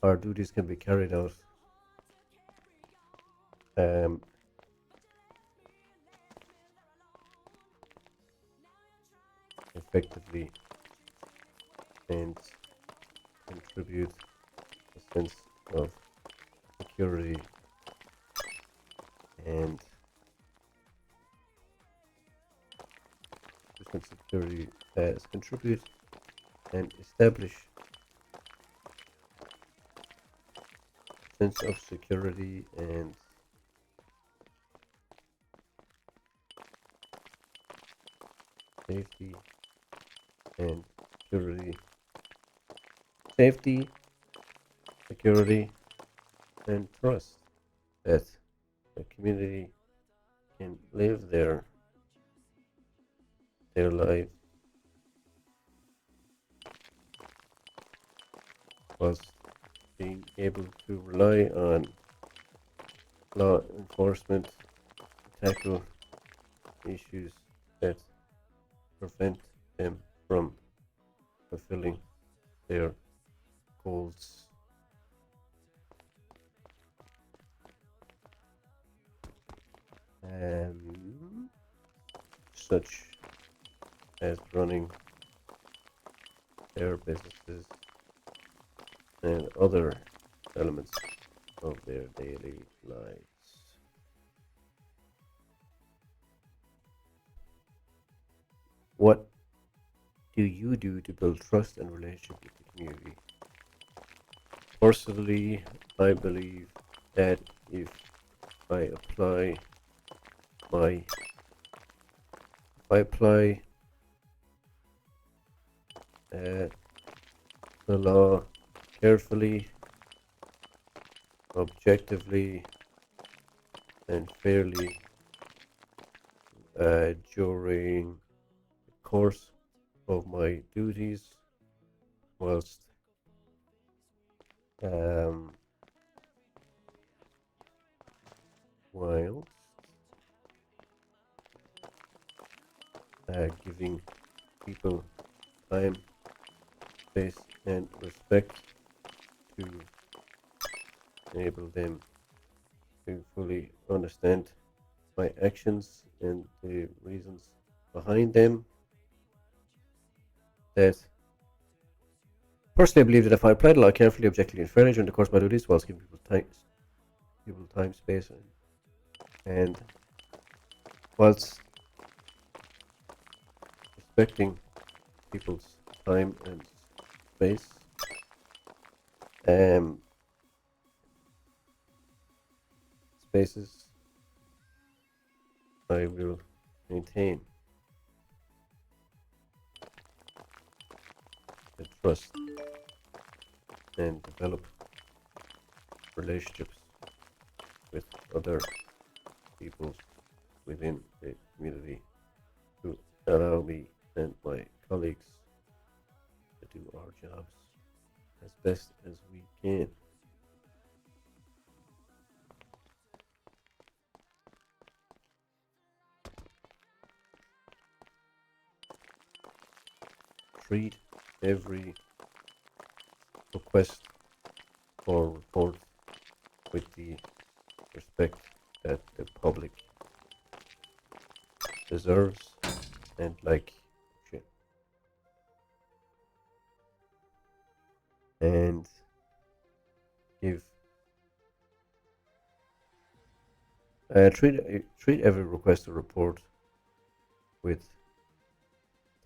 Our duties can be carried out effectively and contribute a sense of security and security as contribute and establish sense of security and safety and security and trust that the community can live their life whilst being able to rely on law enforcement to tackle issues that prevent them from fulfilling their goals. Such as running their businesses and other elements of their daily lives. What do you do to build trust and relationship with the community? Personally, I believe that if I apply the law carefully, objectively, and fairly during the course of my duties, whilst giving people time, space, and respect to enable them to fully understand my actions and the reasons behind them. That personally, I believe that if I apply the law carefully, objectively, and fairly during the course of my duties, whilst giving people time, people time, space, and whilst respecting people's time and space, um, spaces, I will maintain the trust and develop relationships with other people within the community to allow me and my colleagues to do our jobs as best as we can. Treat every request or report with the respect that the public deserves and like shit. And give treat every request or report with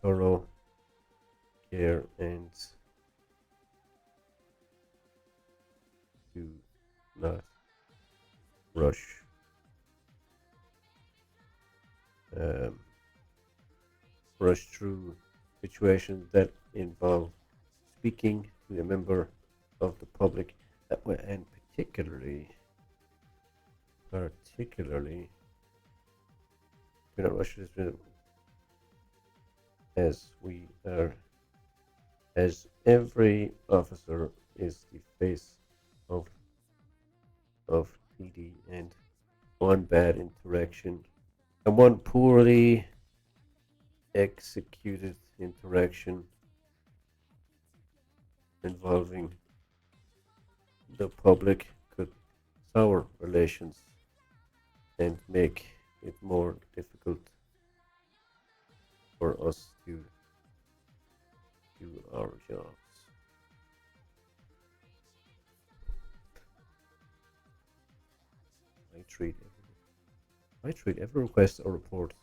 thorough care and do not rush um, rush through situations that involve speaking to a member of the public and particularly do not rush this as we are as every officer is the face of PD, and one bad interaction and one poorly executed interaction involving the public could sour relations and make it more difficult for us to do our jobs. I treat every request or report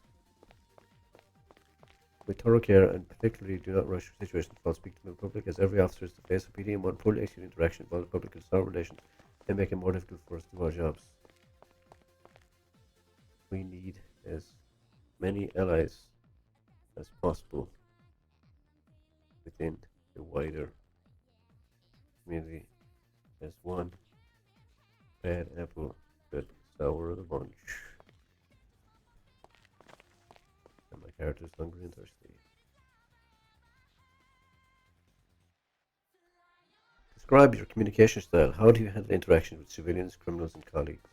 with thorough care and particularly do not rush situations while speaking to the public, as every officer is the face of PD and one poorly executed interaction with the public can sour relations and make it more difficult for us to do our jobs. We need as many allies as possible within the wider community, as one bad apple could sour the bunch. And my character's hungry and thirsty. Describe your communication style. How do you handle interaction with civilians, criminals, and colleagues?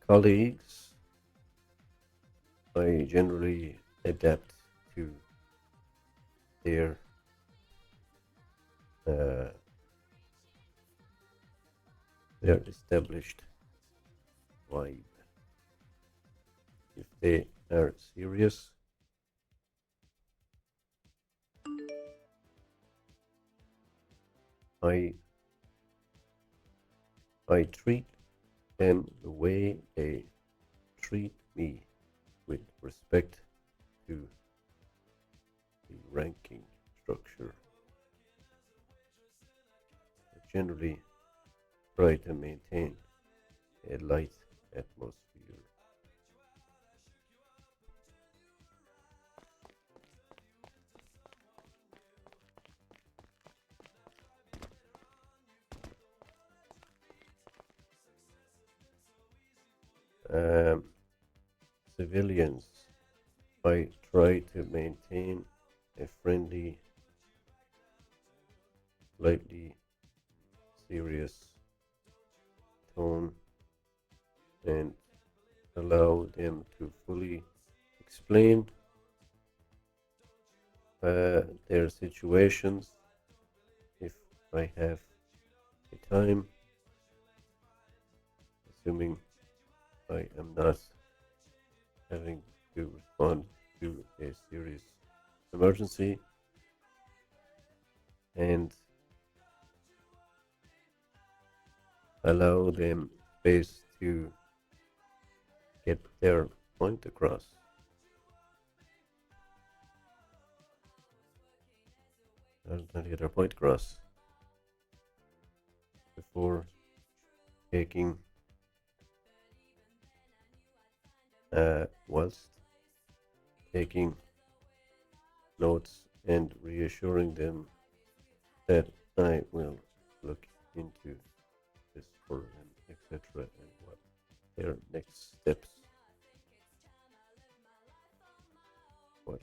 Colleagues, I generally adapt to their established vibe. If they are serious, I treat them the way they treat me, with respect to the ranking structure. I generally try to maintain a light atmosphere. Civilians, I try to maintain a friendly, slightly serious tone and allow them to fully explain their situations if I have the time, assuming I am not having to respond to a serious emergency, and allow them space to get their point across. To get their point across before taking whilst taking notes and reassuring them that I will look into this for them, etc., and what their next steps, what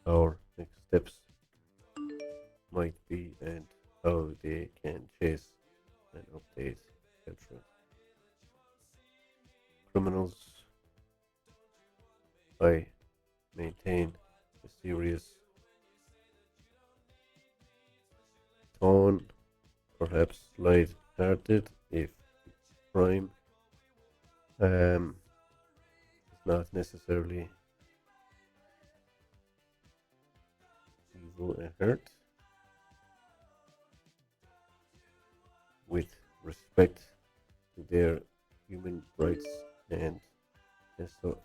our next steps might be, and how they can chase and update, etc. Criminals, I maintain a serious tone, perhaps light-hearted, if crime is not necessarily evil and hurt, with respect to their human rights and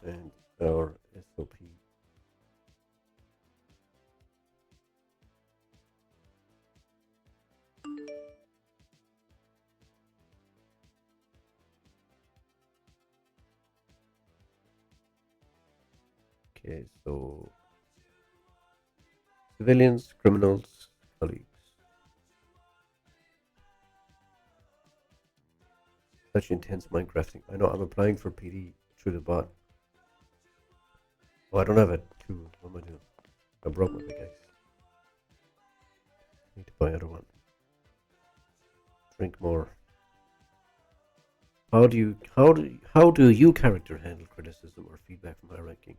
and our SOP. Okay, so civilians, criminals, colleagues. Such intense Minecrafting. I know I'm applying for PD through the bot. Oh, I don't have a tool. What am I doing? I broke my pickaxe. Need to buy another one. Drink more. How do you character handle criticism or feedback from high ranking?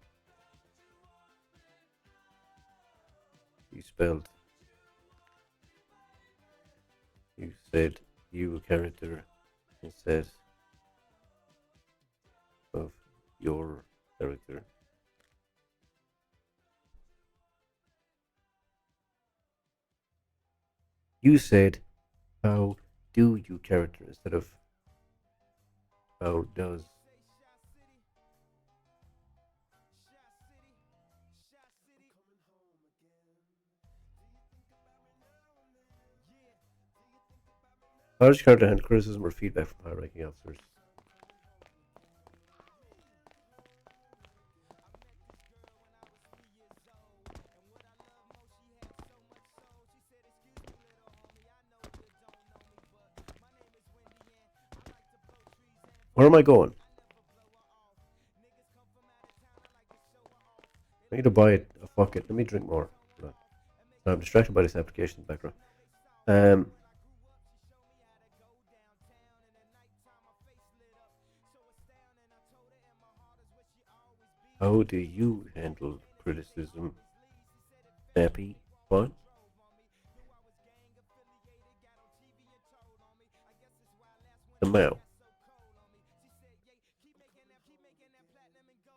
You spelled. You said you character instead of your character. You said how do you character instead of how does. How does your character handle criticism or feedback from high ranking officers? Where am I going? I need to buy it. Oh, fuck it. Let me drink more. No, I'm distracted by this application in the background. How do you handle criticism? Happy? What? The mouth.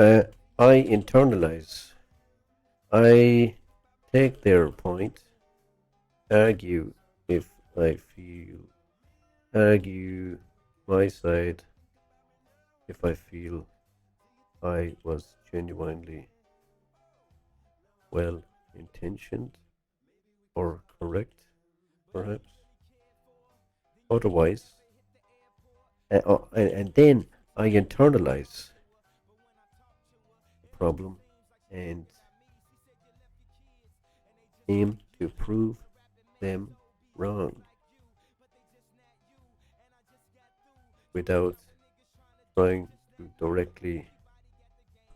I internalize. I take their point, argue if I feel, argue my side if I feel I was genuinely well intentioned or correct, perhaps. Otherwise, and then I internalize the problem and aim to prove them wrong without trying to directly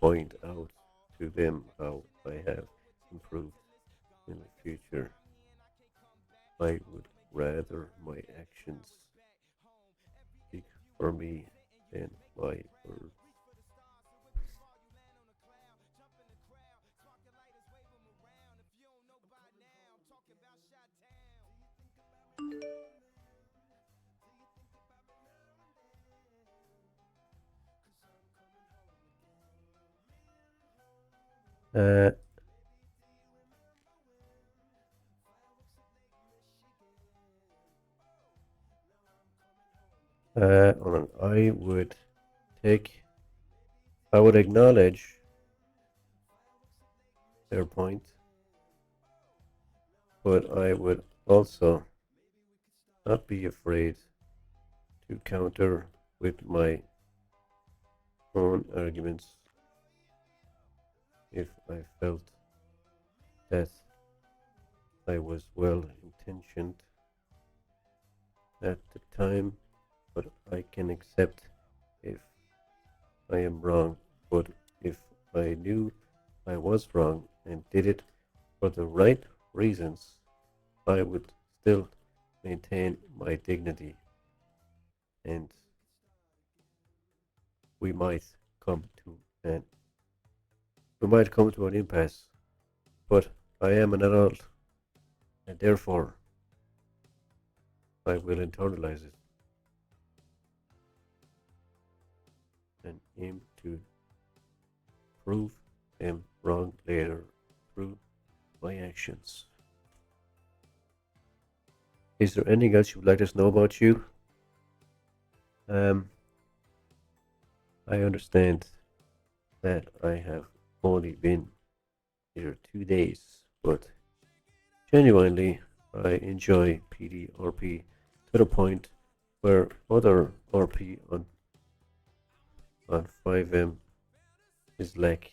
point out to them how I have improved in the future. I would rather my actions speak for me than my words. Uh, Hold on. I would acknowledge their point, but I would also not be afraid to counter with my own arguments if I felt that I was well intentioned at the time, but I can accept if I am wrong. But if I knew I was wrong and did it for the right reasons, I would still maintain my dignity, and we might come to an impasse. But I am an adult, and therefore I will internalize it and aim to prove them wrong later through my actions. Is there anything else you would like us to know about you? Um, I understand that I have only been here 2 days, but genuinely I enjoy PDRP to the point where other RP on 5M is lackluster.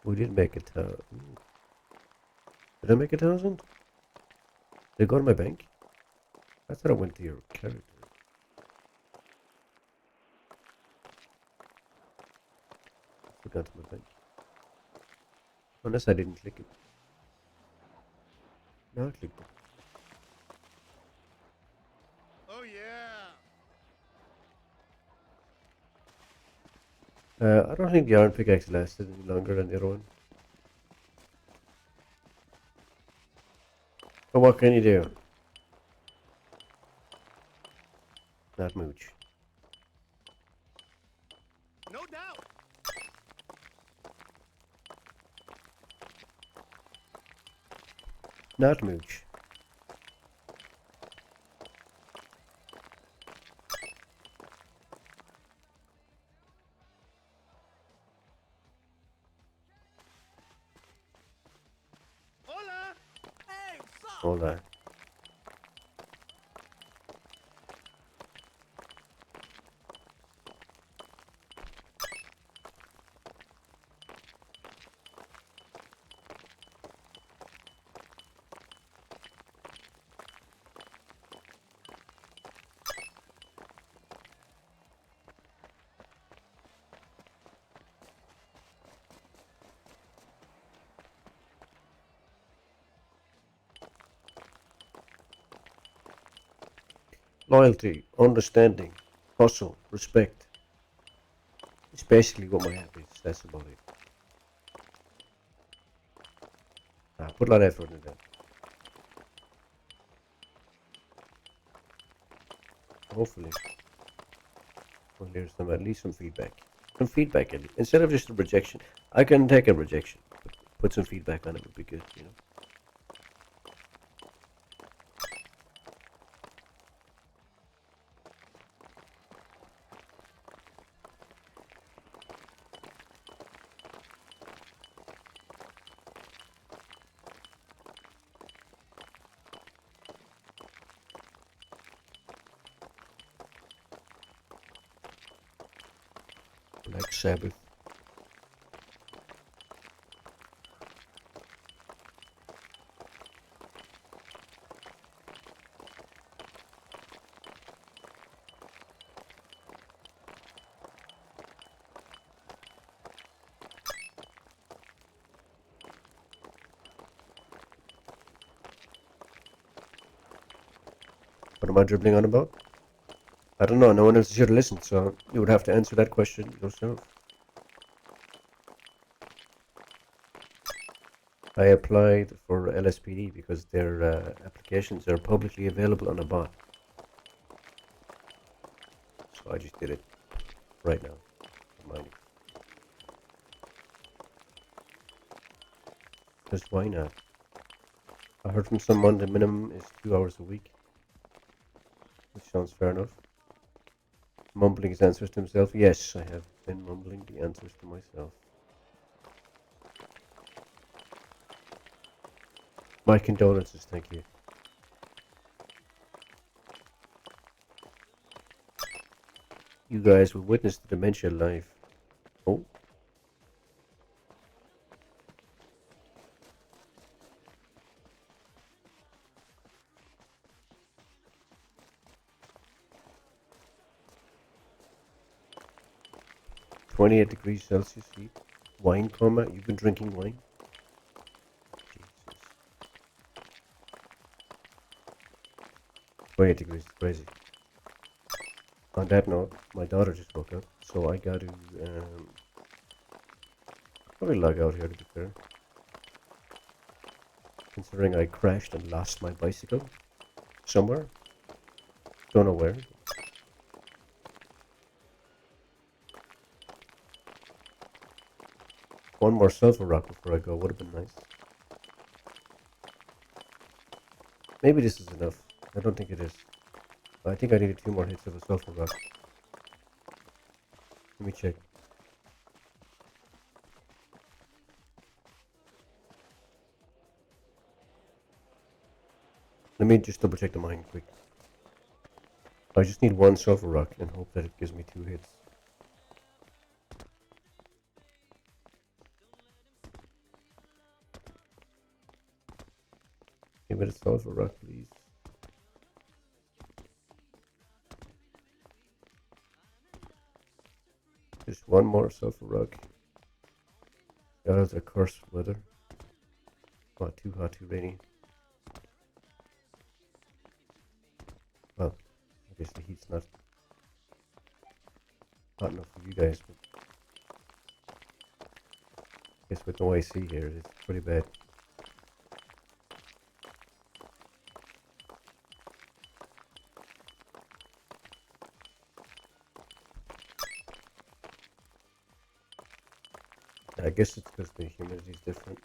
We did make it. Did I make 1,000? Did it go to my bank? I thought it went to your character. Forgot to my bank. Unless I didn't click it. No, I clicked it. I don't think the iron pickaxe lasted any longer than the other one. But what can you do? Not mooch.
No doubt.
Not mooch.
Hola. Hey, what's up?
Hold on. Loyalty, understanding, hustle, respect. It's basically what my app is. That's about it. I put a lot of effort into that. Hopefully, we'll hear some at least some feedback. Some feedback at least. Instead of just a rejection. I can take a rejection. But put some feedback on it would be good, you know. Black Sabbath. What am I dribbling on about? I don't know. No one else is here to listen, so you would have to answer that question yourself. I applied for LSPD because their applications are publicly available on a bot. So I just did it right now. Mind you. Just why not? I heard from someone the minimum is 2 hours a week. Which sounds fair enough. Mumbling his answers to himself. Yes, I have been mumbling the answers to myself. My condolences, thank you. You guys will witness the dementia live. Oh. "28 degrees Celsius heat. Wine coma? You've been drinking wine?" Jesus. 28 degrees is crazy. On that note, my daughter just woke up, so I got to probably log out here to be fair. Considering I crashed and lost my bicycle somewhere. Don't know where. One more sulfur rock before I go would have been nice. Maybe this is enough. I don't think it is. I think I needed 2 more hits of a sulfur rock. Let me check. Let me just double check the mine quick. I just need 1 sulfur rock and hope that it gives me 2 hits. Give me the sulfur rock, please. Just 1 more sulfur rock. That is a cursed weather. Not too hot, too rainy. Well, I guess the heat's not hot enough for you guys, but Guess with no AC here, it's pretty bad. I guess it's because the humidity is different.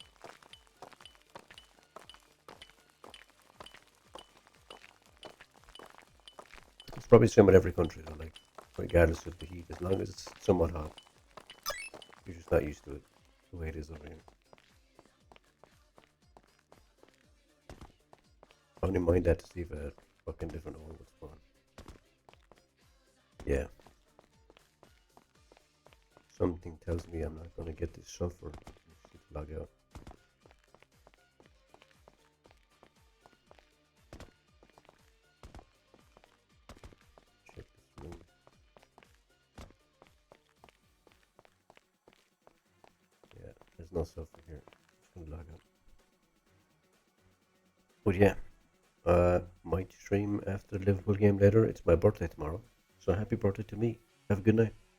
It's probably the same with every country though, like, regardless of the heat, as long as it's somewhat hot. You're just not used to it, the way it is over here. I only mind that to see if a fucking different one would spawn. Yeah. Something tells me I'm not gonna get this sulfur. Just log out. Check this room. Yeah, there's no sulfur here. Just gonna log out. But yeah, might stream after the Liverpool game later. It's my birthday tomorrow, so happy birthday to me. Have a good night.